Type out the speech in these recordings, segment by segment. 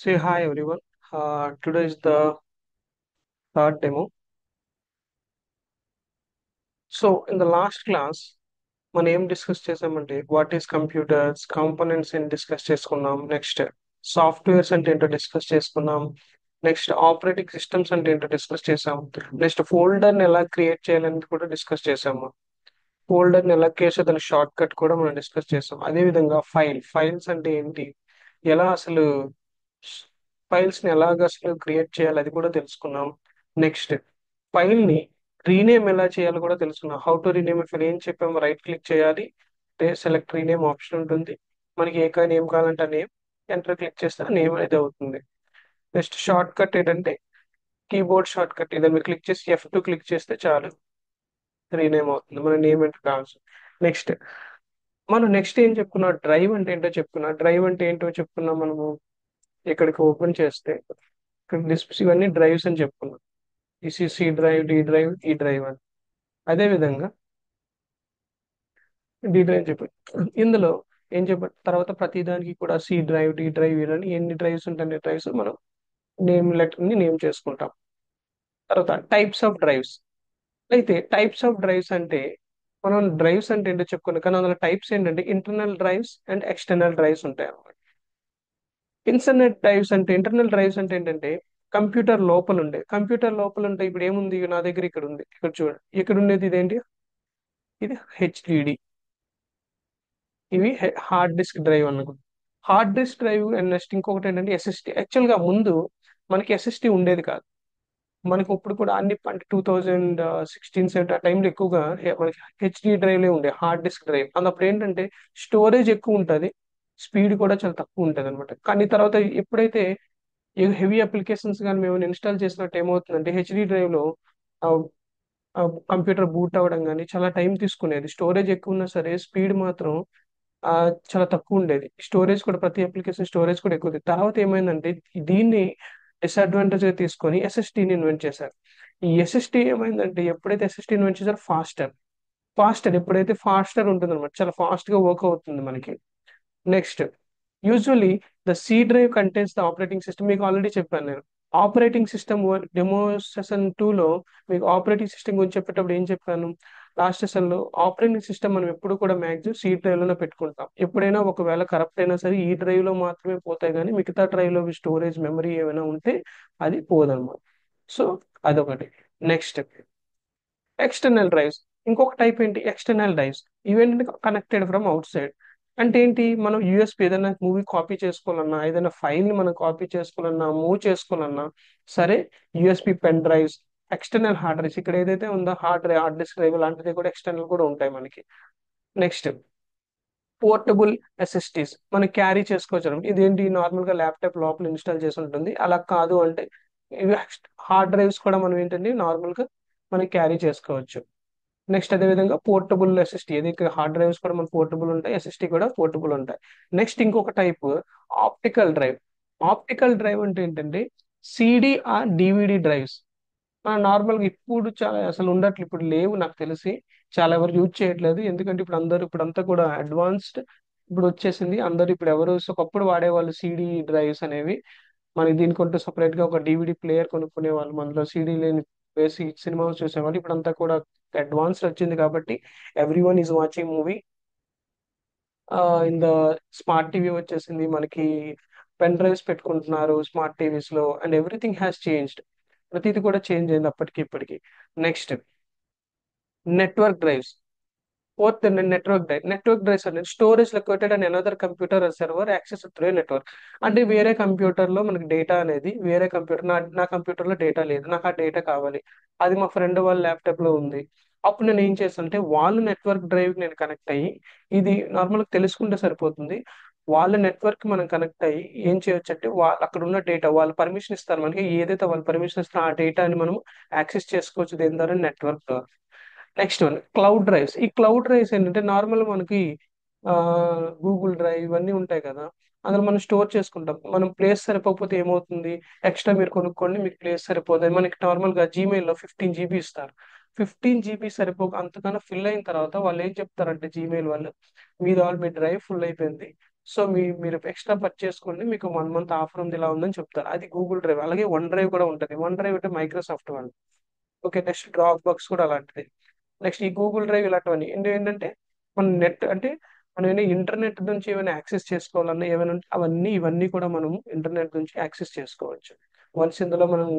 Say hi everyone. Today is the third demo. In the last class, మనం ఏం discuss చేసామంటే what is computers components అని discuss చేసుకున్నాం. Next softwares అంటే ఏంటో డిస్కస్ చేసుకున్నాం. నెక్స్ట్ ఆపరేటింగ్ సిస్టమ్స్ అంటే ఏంటో డిస్కస్ చేసాం. నెక్స్ట్ ఫోల్డర్ని ఎలా క్రియేట్ చేయాలని కూడా డిస్కస్ చేసాము. ఫోల్డర్ని ఎలా చేసే దాని షార్ట్ కట్ కూడా మనం డిస్కస్ చేసాం. అదేవిధంగా ఫైల్స్ అంటే ఏంటి, ఎలా అసలు ఫైల్స్ ని ఎలాగ అసలు క్రియేట్ చేయాలి అది కూడా తెలుసుకున్నాం. నెక్స్ట్ ఫైల్ ని రీనేమ్ ఎలా చేయాలో కూడా తెలుసుకున్నాం. హౌ టు రీనేమ్ ఫైల్ ఏం చెప్పాము, రైట్ క్లిక్ చేయాలి, సెలెక్ట్ రీనేమ్ ఆప్షన్ ఉంటుంది. మనకి ఏ నేమ్ కావాలంటే ఆ నేమ్ ఎంటర్ క్లిక్ చేస్తే ఆ నేమ్ అనేది అవుతుంది. నెక్స్ట్ షార్ట్ కట్ ఏంటంటే కీబోర్డ్ షార్ట్ కట్, ఇదే మీరు క్లిక్ చేసి F2 క్లిక్ చేస్తే చాలు రీనేమ్ అవుతుంది, మన నేమ్ ఏంటో కావచ్చు. నెక్స్ట్ నెక్స్ట్ ఏం చెప్పుకున్నా, డ్రైవ్ అంటే ఏంటో చెప్పుకున్నా. డ్రైవ్ అంటే ఏంటో చెప్పుకున్నాం మనము. ఇక్కడికి ఓపెన్ చేస్తే ఇక్కడ డిస్ప్స్ ఇవన్నీ డ్రైవ్స్ అని చెప్పుకున్నాం. సి డ్రైవ్, డి డ్రైవ్, ఈ డ్రైవ్ అని. అదే విధంగా డి డ్రైవ్ చెప్పి ఇందులో ఏం చెప్ప తర్వాత ప్రతి దానికి కూడా సి డ్రైవ్, డి డ్రైవ్ అని ఎన్ని డ్రైవ్స్ ఉంటాయి, అన్ని డ్రైవ్స్ మనం నేమ్ లెటర్ ని నేమ్ చేసుకుంటాం. తర్వాత టైప్స్ ఆఫ్ డ్రైవ్స్. అయితే టైప్స్ ఆఫ్ డ్రైవ్స్ అంటే మనం డ్రైవ్స్ అంటే ఏంటో చెప్పుకున్నాం, కానీ అందులో టైప్స్ ఏంటంటే internal drives and external drives ఉంటాయి అన్నమాట. ఇంటర్నల్ డ్రైవ్స్ అంటే ఏంటంటే కంప్యూటర్ లోపల ఉంటే ఇప్పుడు ఏముంది, నా దగ్గర ఇక్కడ ఉంది, ఇక్కడ చూడండి, ఇక్కడ ఉండేది ఇదేంటి, ఇది హెచ్డిడి, ఇవి హార్డ్ డిస్క్ డ్రైవ్ అనుకుంటా. Hard disk drive and next ఇంకొకటి ఏంటంటే ఎస్ఎస్టీ. యాక్చువల్ గా ముందు మనకి ఎస్ఎస్టీ ఉండేది కాదు. మనకి ఇప్పుడు కూడా అన్ని అంటే 2016-17 ఆ టైంలో ఎక్కువగా మనకి హెచ్డి డ్రైవ్లే ఉండే, హార్డ్ డిస్క్ డ్రైవ్. అన్నప్పుడు ఏంటంటే స్టోరేజ్ ఎక్కువ ఉంటుంది, స్పీడ్ కూడా చాలా తక్కువ ఉంటుంది అనమాట. కానీ తర్వాత ఎప్పుడైతే హెవీ అప్లికేషన్స్ కానీ మేము ఇన్స్టాల్ చేసినట్టు ఏమవుతుందంటే హెచ్డి డ్రైవ్ లో కంప్యూటర్ బూట్ అవ్వడం కానీ చాలా టైం తీసుకునేది. స్టోరేజ్ ఎక్కువ ఉన్నా సరే స్పీడ్ మాత్రం ఆ, చాలా తక్కువ ఉండేది. స్టోరేజ్ కూడా ప్రతి అప్లికేషన్ స్టోరేజ్ కూడా ఎక్కువ ఉంది. తర్వాత ఏమైందంటే దీన్ని డిసడ్వాంటేజ్ గా తీసుకొని ఎస్ఎస్టీని ఇన్వెంట్ చేశారు. ఈ ఎస్ఎస్టీ ఏమైందంటే ఎప్పుడైతే ఎస్ఎస్టీ ఇన్వెంట్ చేశారో ఎప్పుడైతే ఫాస్టర్ ఉంటుంది అనమాట, చాలా ఫాస్ట్ గా వర్క్ అవుతుంది మనకి. Next usually the C drive contains the operating system. మీకు ఆల్రెడీ చెప్పాను నేను ఆపరేటింగ్ సిస్టమ్ డెమో సెషన్ 2లో మీకు ఆపరేటింగ్ సిస్టమ్ గురించి చెప్పేటప్పుడు ఏం చెప్పాను. లాస్ట్ సెషన్ లో ఆపరేటింగ్ సిస్టమ్ మనం ఎప్పుడు కూడా మ్యాక్సిమం సి డ్రైవ్ లోనే పెట్టుకుంటాం. ఎప్పుడైనా ఒకవేళ కరప్ట్ అయినా సరే ఈ డ్రైవ్ లో మాత్రమే పోతాయి, కానీ మిగతా డ్రైవ్ లో స్టోరేజ్ మెమరీ ఏమైనా ఉంటే అది పోదన్నమాట. సో అదొకటి. Next external drives. ఇంకొక టైప్ ఏంటి, ఎక్స్టర్నల్ డ్రైవ్స్. ఇవేంటంటే కనెక్టెడ్ ఫ్రమ్ అవుట్ సైడ్. అంటే ఏంటి, మనం యూఎస్పి ఏదైనా మూవీ కాపీ చేసుకోవాలన్నా, ఏదైనా ఫైల్ ని మనం కాపీ చేసుకోవాలన్నా, మూవ్ చేసుకోవాలన్నా సరే, USP pen drives, external hard drives, ఇక్కడ ఏదైతే ఉందో హార్డ్ డిస్క్ డ్రైవ్ లాంటిది కూడా ఎక్స్టర్నల్ కూడా ఉంటాయి మనకి. నెక్స్ట్ పోర్టబుల్ ఎస్ఎస్టీస్ మనం క్యారీ చేసుకోవచ్చు అనమాట. ఇదేంటి, నార్మల్ గా ల్యాప్టాప్ లోపల ఇన్స్టాల్ చేసి ఉంటుంది, అలా కాదు అంటే ఇవి హార్డ్ డ్రైవ్స్ కూడా మనం ఏంటంటే నార్మల్ గా మనం క్యారీ చేసుకోవచ్చు. నెక్స్ట్ అదే విధంగా పోర్టబుల్ ఎస్ఎస్టీ, అది హార్డ్ డ్రైవ్స్ కూడా మన పోర్టబుల్ ఉంటాయి, ఎస్ఎస్టీ కూడా పోర్టబుల్ ఉంటాయి. నెక్స్ట్ ఇంకొక type optical drive. Optical drive అంటే ఏంటంటే సిడి ఆర్ డివిడి డ్రైవ్స్. నార్మల్గా ఇప్పుడు చాలా అసలు ఉండట్లు, ఇప్పుడు లేవు నాకు తెలిసి, చాలా ఎవరు యూజ్ చేయట్లేదు. ఎందుకంటే ఇప్పుడు అంతా కూడా అడ్వాన్స్డ్ ఇప్పుడు వచ్చేసింది. అందరు ఇప్పుడు ఎవరు ఒకప్పుడు వాడేవాళ్ళు సిడి డ్రైవ్స్ అనేవి. మనకి దీనికంటూ సపరేట్ గా ఒక డివిడి ప్లేయర్ కొనుక్కునే వాళ్ళు, మనలో సిడి లేని వేసి సినిమా చూసేవాళ్ళు. ఇప్పుడు అంతా కూడా అడ్వాన్స్డ్ వచ్చింది కాబట్టి everyone is watching movie in the smart TV వచ్చేసింది మనకి. పెన్ డ్రైవ్స్ పెట్టుకుంటున్నారు స్మార్ట్ టీవీస్ లో, అండ్ ఎవ్రీథింగ్ హ్యాస్ చేంజ్డ్. ప్రతిది కూడా చేంజ్ అయింది అప్పటికి ఇప్పటికి. Next network drives. Fourth network drives అనేది storage located and another computer server access through network. అంటే వేరే కంప్యూటర్ లో మనకి డేటా అనేది, వేరే కంప్యూటర్ నా కంప్యూటర్ లో డేటా లేదు, నాకు ఆ డేటా కావాలి, అది మా ఫ్రెండ్ వాళ్ళ ల్యాప్టాప్ లో ఉంది. అప్పుడు నేను ఏం చేస్తానంటే వాళ్ళ నెట్వర్క్ డ్రైవ్ నేను కనెక్ట్ అయ్యి, ఇది నార్మల్గా తెలుసుకుంటే సరిపోతుంది. వాళ్ళ నెట్వర్క్ మనం కనెక్ట్ అయ్యి ఏం చేయొచ్చు అంటే వాళ్ళు అక్కడ ఉన్న డేటా, వాళ్ళు పర్మిషన్ ఇస్తారు మనకి, ఏదైతే వాళ్ళు పర్మిషన్ ఇస్తారో ఆ డేటాని మనం యాక్సెస్ చేసుకోవచ్చు దేని ద్వారా, నెట్వర్క్ ద్వారా. Next one cloud drives. ఈ క్లౌడ్ డ్రైవ్స్ ఏంటంటే నార్మల్ మనకి ఆ గూగుల్ డ్రైవ్ ఇవన్నీ ఉంటాయి కదా, అందులో మనం స్టోర్ చేసుకుంటాం. మనం ప్లేస్ సరిపోకపోతే ఏమవుతుంది, ఎక్స్ట్రా మీరు కొనుక్కోండి మీకు ప్లేస్ సరిపోతుంది. మనకి నార్మల్ గా జీమెయిల్లో 15 GB ఇస్తారు. 15 GB సరిపోక అంతకన్నా ఫిల్ అయిన తర్వాత వాళ్ళు ఏం చెప్తారంటే జీమెయిల్ వాళ్ళు, మీ డ్రైవ్ ఫుల్ అయిపోయింది, సో మీరు ఎక్స్ట్రా పర్చేస్ చేసుకోండి, మీకు 1 మంత్ ఆఫర్ ఉంది, ఇలా ఉందని చెప్తారు. అది గూగుల్ డ్రైవ్. అలాగే వన్ డ్రైవ్ కూడా ఉంటుంది. వన్ డ్రైవ్ అంటే మైక్రోసాఫ్ట్ వాళ్ళు. ఓకే, నెక్స్ట్ డ్రాప్ బాక్స్ కూడా అలాంటిది. నెక్స్ట్ ఈ గూగుల్ డ్రైవ్ ఇలాంటివన్నీ ఏంటంటే మన నెట్ అంటే మనం ఏమైనా ఇంటర్నెట్ నుంచి ఏమైనా యాక్సెస్ చేసుకోవాలన్నా ఏమైనా ఉంటే అవన్నీ ఇవన్నీ కూడా మనం ఇంటర్నెట్ నుంచి యాక్సెస్ చేసుకోవచ్చు. వన్స్ ఇందులో మనం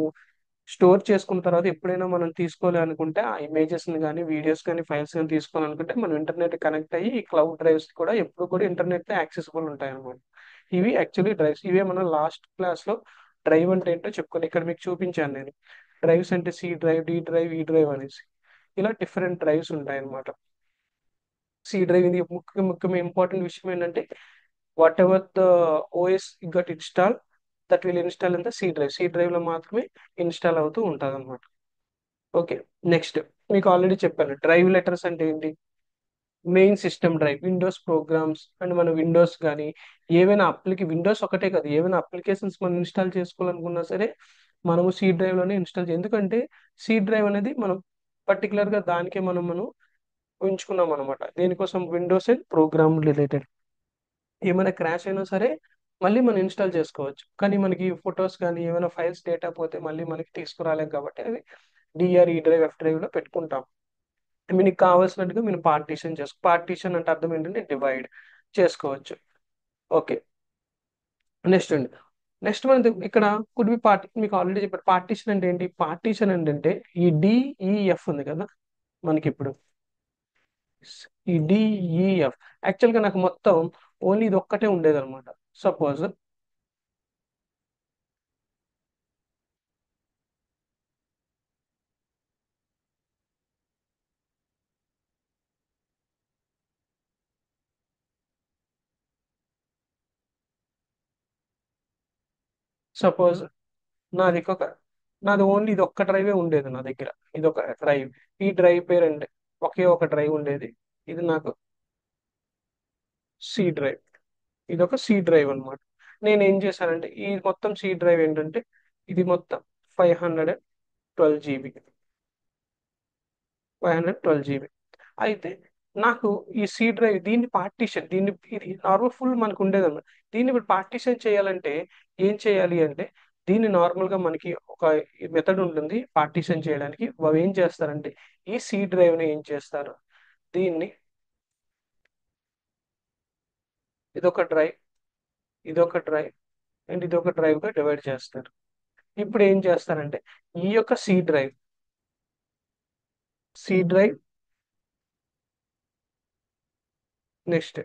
స్టోర్ చేసుకున్న తర్వాత ఎప్పుడైనా మనం తీసుకోవాలి అనుకుంటే ఆ ఇమేజెస్ ని కానీ వీడియోస్ కానీ ఫైల్స్ కానీ తీసుకోవాలనుకుంటే మనం ఇంటర్నెట్ కనెక్ట్ అయ్యి ఈ క్లౌడ్ డ్రైవ్స్ కూడా ఎప్పుడు కూడా ఇంటర్నెట్ యాక్సెసిబుల్ ఉంటాయి అన్నమాట. ఇవి యాక్చువల్లీ డ్రైవ్స్. ఇవే మనం లాస్ట్ క్లాస్ లో డ్రైవ్ అంటే ఏంటో చెప్పుకొని ఇక్కడ మీకు చూపించాను నేను. డ్రైవ్స్ అంటే సి డ్రైవ్, డి డ్రైవ్, ఈ డ్రైవ్ అనేసి ఇలా డిఫరెంట్ డ్రైవ్స్ ఉంటాయి అన్నమాట. సి డ్రైవ్ ఇది ముఖ్యమైన ఇంపార్టెంట్ విషయం ఏంటంటే whatever the OS got install that will install in the C drive. C drive లో మాత్రమే ఇన్స్టాల్ అవుతూ ఉంటుంది అనమాట. ఓకే, నెక్స్ట్ మీకు ఆల్రెడీ చెప్పాను డ్రైవ్ లెటర్స్ అంటే ఏంటి. Main system drive, Windows programs and మన విండోస్ కానీ ఏవైనా విండోస్ ఒకటే కాదు, ఏవైనా అప్లికేషన్స్ మనం ఇన్స్టాల్ చేసుకోవాలనుకున్నా సరే మనము సి డ్రైవ్ లోనే ఇన్స్టాల్ చేయాలి. ఎందుకంటే సి డ్రైవ్ అనేది మనం పర్టికులర్ గా దానికే మనం ఉంచుకున్నాం అనమాట. దేనికోసం? Windows and program related. ఏమైనా క్రాష్ అయినా సరే మళ్ళీ మనం ఇన్స్టాల్ చేసుకోవచ్చు. కానీ మనకి ఫొటోస్ కానీ ఏమైనా ఫైల్స్ డేటా పోతే మళ్ళీ మనకి తీసుకురాలేం కాబట్టి అవి డిఆర్, ఈ డ్రైవ్, ఎఫ్ డ్రైవ్ లో పెట్టుకుంటాం. మీకు కావాల్సినట్టుగా మీరు పార్టీషన్ అంటే అర్థం ఏంటంటే డివైడ్ చేసుకోవచ్చు. ఓకే, నెక్స్ట్ అండి. నెక్స్ట్ మనకి ఇక్కడ కుడ్ బి పార్టీ, మీకు ఆల్రెడీ చెప్పారు పార్టీషన్ అంటే ఏంటి. పార్టీషన్ ఏంటంటే ఈ డిఈఎఫ్ ఉంది కదా మనకి ఇప్పుడు, ఈ డిఈఎఫ్ యాక్చువల్ గా నాకు మొత్తం ఓన్లీ ఇది ఒక్కటే ఉండేది అనమాట. సపోజ్ సపోజ్ నాది ఒక నాది ఓన్లీ ఇది ఒక్క డ్రైవే ఉండేది నా దగ్గర. ఇది ఒక డ్రైవ్. ఈ డ్రైవ్ పేరంటే ఒకే ఒక డ్రైవ్ ఉండేది. ఇది నాకు సి డ్రైవ్. ఇది ఒక సి డ్రైవ్ అనమాట. నేను ఏం చేశానంటే ఈ మొత్తం సి డ్రైవ్ ఏంటంటే ఇది మొత్తం 512 జీబీ. 512 జీబీ. అయితే నాకు ఈ సి డ్రైవ్ దీన్ని పార్టీషన్, ఇది నార్మల్ ఫుల్ మనకు ఉండేదన్నమాట. దీన్ని ఇప్పుడు పార్టీషన్ చేయాలంటే ఏం చేయాలి అంటే దీన్ని నార్మల్ గా మనకి ఒక మెథడ్ ఉంటుంది పార్టీషన్ చేయడానికి. వాళ్ళు ఏం చేస్తారంటే ఈ సి డ్రైవ్ ని ఏం చేస్తారు, దీన్ని ఇదొక డ్రైవ్, ఇదొక డ్రైవ్ అండ్ ఇదొక డ్రైవ్ గా డివైడ్ చేస్తారు. ఇప్పుడు ఏం చేస్తారంటే ఈ యొక్క సి డ్రైవ్ నెక్స్ట్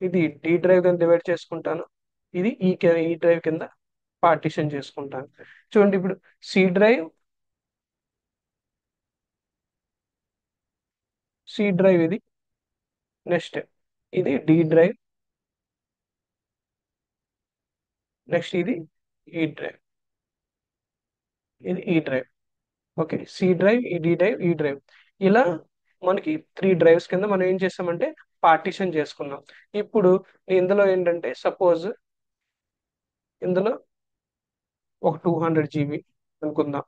ఇది డి డ్రైవ్ కింద డివైడ్ చేసుకుంటాను. ఇది ఈ డ్రైవ్ కింద పార్టిషన్ చేసుకుంటాను. చూడండి ఇప్పుడు సి డ్రైవ్, ఇది నెక్స్ట్ ఇది డి డ్రైవ్, నెక్స్ట్ ఇది ఈ డ్రైవ్, ఇది ఈ డ్రైవ్. ఓకే, సి డ్రైవ్, ఈ డి డ్రైవ్, ఈ డ్రైవ్. ఇలా మనకి 3 డ్రైవ్స్ కింద మనం ఏం చేస్తామంటే పార్టిషన్ చేసుకున్నాం. ఇప్పుడు ఇందులో ఏంటంటే సపోజ్ ఇందులో ఒక 200 జీబీ అనుకుందాం.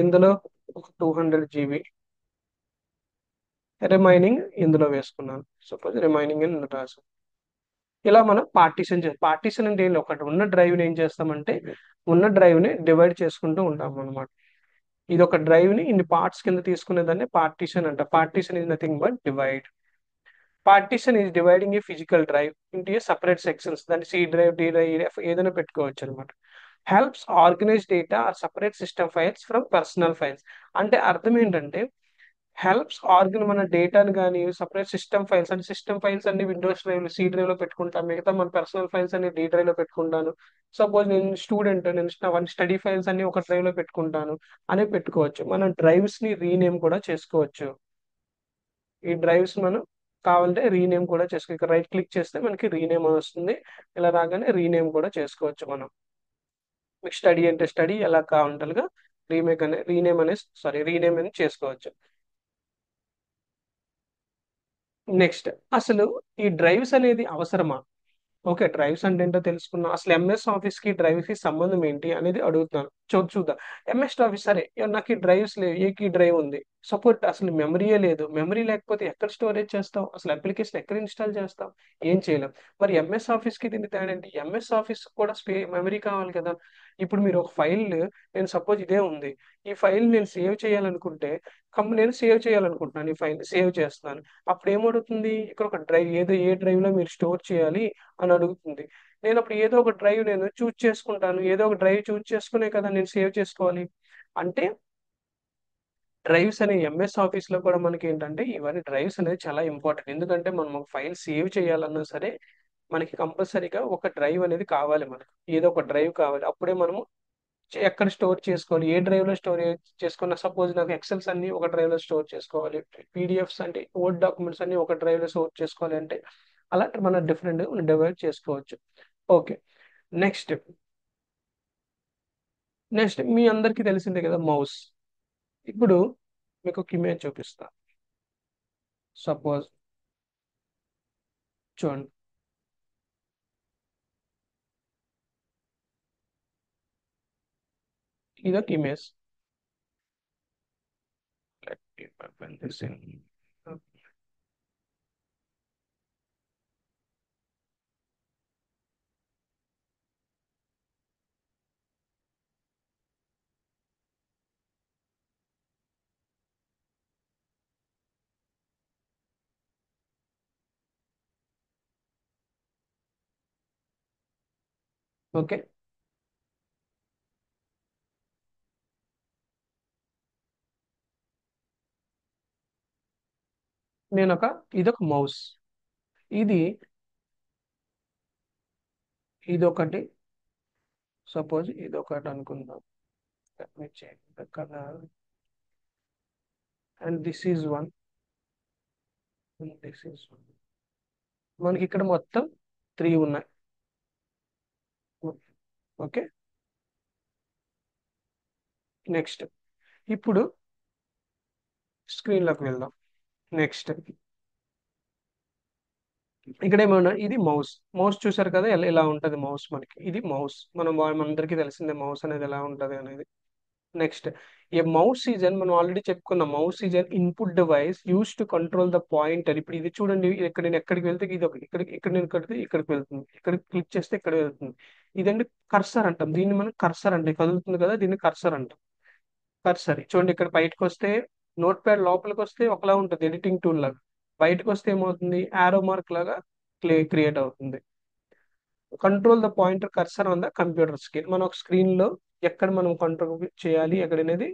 ఇందులో ఒక 200 జీబీ రిమైనింగ్ ఇందులో వేసుకున్నాను. సపోజ్ రిమైనింగ్ అని రాసు. ఇలా మనం పార్టీషన్ అంటే ఏంటి, ఒకటి ఉన్న డ్రైవ్ ని ఏం చేస్తామంటే ఉన్న డ్రైవ్ ని డివైడ్ చేసుకుంటూ ఉంటాం అనమాట. ఇది ఒక డ్రైవ్ ని ఇన్ని పార్ట్స్ కింద తీసుకునేదాన్ని పార్టీషన్ అంట. Partition is nothing but divide. Partition is dividing a physical drive into a separate sections. దాన్ని సి డ్రైవ్, డి డ్రైవ్ ఏదైనా పెట్టుకోవచ్చు అనమాట. Helps organise data or separate system files from personal files. అంటే అర్థం ఏంటంటే మన డేటాను కానీ సపరేట్ సిస్టమ్ ఫైల్స్, అంటే సిస్టమ్ ఫైల్స్ అన్ని విండోస్ డ్రైవ్, సి డ్రైవ్ లో పెట్టుకుంటాను. మిగతా మన పర్సనల్ ఫైల్స్ అన్ని డి డ్రైవ్ లో పెట్టుకుంటాను. సపోజ్ నేను స్టూడెంట్, నేను స్టడీ ఫైల్స్ అన్ని ఒక డ్రైవ్ లో పెట్టుకుంటాను అని పెట్టుకోవచ్చు. మనం డ్రైవ్స్ ని రీనేమ్ కూడా చేసుకోవచ్చు. ఈ డ్రైవ్స్ మనం కావాలంటే రీనేమ్ కూడా చేసుకోవచ్చు. ఇక్కడ రైట్ క్లిక్ చేస్తే మనకి రీనేమ్ అని వస్తుంది. ఇలా రాగానే రీనేమ్ కూడా చేసుకోవచ్చు మనం. మీకు స్టడీ అంటే స్టడీ, ఎలా కావాలంటే రీనేమ్ అని చేసుకోవచ్చు. నెక్స్ట్ అసలు ఈ డ్రైవ్స్ అనేది అవసరమా? ఓకే, డ్రైవ్స్ అంటే ఏంటో తెలుసుకున్నాం. అసలు ఎంఎస్ ఆఫీస్ కి డ్రైవ్స్ కి సంబంధం ఏంటి అనేది అడుగుతున్నాను. చూద్దాం. ఎంఎస్ ఆఫీస్ సరే, నాకు ఈ డ్రైవ్స్ లేవు, ఏ కీ డ్రైవ్ ఉంది, సపోర్ట్ అసలు మెమరీయే లేదు. మెమరీ లేకపోతే ఎక్కడ స్టోరేజ్ చేస్తాం, అసలు అప్లికేషన్ ఎక్కడ ఇన్స్టాల్ చేస్తాం, ఏం చేయలేం. మరి ఎంఎస్ ఆఫీస్ కి దీని తేడా ఏంటి? ఎంఎస్ ఆఫీస్ కూడా మెమరీ కావాలి కదా. ఇప్పుడు మీరు ఒక ఫైల్, నేను సపోజ్ ఇదే ఉంది, ఈ ఫైల్ నేను సేవ్ చేయాలనుకుంటే, నేను సేవ్ చేయాలనుకుంటున్నాను, ఈ ఫైల్ సేవ్ చేస్తున్నాను. అప్పుడు ఏమడుగుతుంది, ఇక్కడ ఒక డ్రైవ్, ఏ డ్రైవ్ లో మీరు స్టోర్ చేయాలి అని అడుగుతుంది. నేను అప్పుడు ఏదో ఒక డ్రైవ్ నేను చూజ్ చేసుకుంటాను. ఏదో ఒక డ్రైవ్ చూజ్ చేసుకునే కదా నేను సేవ్ చేసుకోవాలి. అంటే డ్రైవ్స్ అనే ఎంఎస్ ఆఫీస్ లో కూడా మనకి ఏంటంటే, ఇవన్నీ డ్రైవ్స్ అనేది చాలా ఇంపార్టెంట్. ఎందుకంటే మనం ఒక ఫైల్ సేవ్ చేయాలన్నా సరే, మనకి కంపల్సరీగా ఒక డ్రైవ్ అనేది కావాలి. మనకి ఏదో ఒక డ్రైవ్ కావాలి. అప్పుడే మనము ఎక్కడ స్టోర్ చేసుకోవాలి, ఏ డ్రైవ్ లో స్టోర్ చేసుకున్న, సపోజ్ నాకు ఎక్సెల్స్ అన్ని ఒక డ్రైవ్ లో స్టోర్ చేసుకోవాలి, పీడిఎఫ్స్ అంటే వర్డ్ డాక్యుమెంట్స్ అన్ని ఒక డ్రైవ్ లో స్టోర్ చేసుకోవాలి అంటే, అలా మనం డిఫరెంట్ డివైడ్ చేసుకోవచ్చు. ఓకే. నెక్స్ట్ నెక్స్ట్ మీ అందరికీ తెలిసిందే కదా, మౌస్. ఇప్పుడు మీకు ఒక ఇమేజ్ చూపిస్తా. సపోజ్ చూడండి, ఇదొక ఇమేజ్. ఓకే, నేను ఒక ఇదొక మౌస్. ఇది ఇదొకటి, సపోజ్ ఇదొకటి అనుకుందాం. Let me check the color. And this is one. And this is one. మనకి ఇక్కడ మొత్తం త్రీ ఉన్నాయి. ఓకే. నెక్స్ట్, ఇప్పుడు స్క్రీన్ లోకి వెళ్దాం. నెక్స్ట్, ఇక్కడ ఏమన్నా, ఇది మౌస్. మౌస్ చూసారు కదా, ఎలా ఉంటది మౌస్. మనకి ఇది మౌస్, మనందరికీ తెలిసిందే మౌస్ అనేది ఎలా ఉంటది అనేది. Next, A mouse is an, మనం ఆల్రెడీ చెప్పుకున్న, mouse is an input device use to control the pointer. ఇప్పుడు ఇది చూడండి, ఇక్కడ నేను ఎక్కడికి వెళ్తే ఇది ఒకటి, ఇక్కడ నేను కడితే ఇక్కడికి వెళ్తుంది, ఇక్కడ క్లిక్ చేస్తే ఇక్కడ వెళ్తుంది. ఇదండి కర్సర్ అంటాం దీన్ని, మనం కర్సర్ అంటే కదులుతుంది కదా, దీన్ని కర్సర్ అంటాం. కర్సర్ చూడండి, ఇక్కడ బయటకు వస్తే, నోట్ ప్యాడ్ లోపలికి వస్తే ఒకలా ఉంటుంది ఎడిటింగ్ టూల్ లాగా, బయటకు వస్తే ఏమవుతుంది, ఆరో మార్క్ లాగా క్రియేట్ అవుతుంది. Control the pointer cursor on the computer screen. మన ఒక స్క్రీన్ లో ఎక్కడ మనం కంట్రోల్ చేయాలి ఎక్కడ అనేది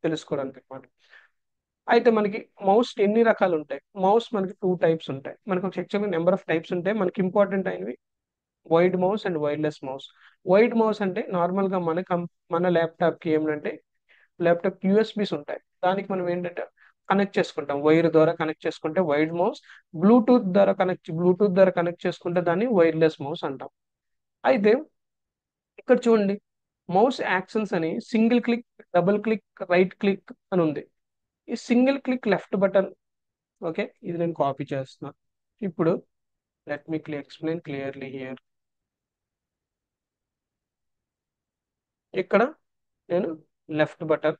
తెలుసుకోవడానికి అనమాట. అయితే మనకి మౌస్ ఎన్ని రకాలు ఉంటాయి? మౌస్ మనకి టూ టైప్స్ ఉంటాయి. మనకు యాక్చువల్గా నెంబర్ ఆఫ్ టైప్స్ ఉంటాయి. మనకి ఇంపార్టెంట్ అయినవి wide mouse and wireless mouse. Wide mouse అంటే నార్మల్ గా మన ల్యాప్టాప్ కి ఏమంటే, ల్యాప్టాప్ యూఎస్బిస్ ఉంటాయి, దానికి మనం ఏంటంటే కనెక్ట్ చేసుకుంటాం, వైర్ ద్వారా కనెక్ట్ చేసుకుంటే వైడ్ మౌస్. బ్లూటూత్ ద్వారా కనెక్ట్ చేసుకుంటే దాన్ని వైర్లెస్ మౌస్ అంటాం. అయితే ఇక్కడ చూడండి, మౌస్ యాక్షన్స్ అని single click, double click, right click అని ఉంది. ఈ single click left button. Okay, ఇది నేను కాపీ చేస్తున్నా. ఇప్పుడు let me explain clearly here. ఇక్కడ నేను left button,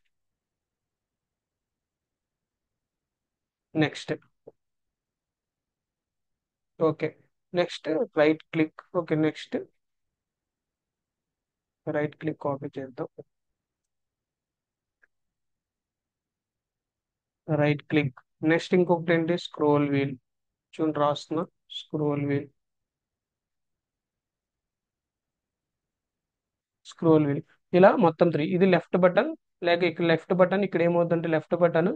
next. Okay, next right click. Okay, next right click copy చేద్దాం. Right click. నెక్స్ట్ ఇంకొకటి ఏంటి, స్క్రోల్ వీల్. చూడండి రాస్తున్నా, స్క్రోల్ వీల్. Scroll wheel. ఇలా మొత్తం త్రీ. ఇది లెఫ్ట్ బటన్, లేక ఇక్కడ లెఫ్ట్ బటన్, ఇక్కడ ఏమవుతుందంటే లెఫ్ట్ బటన్,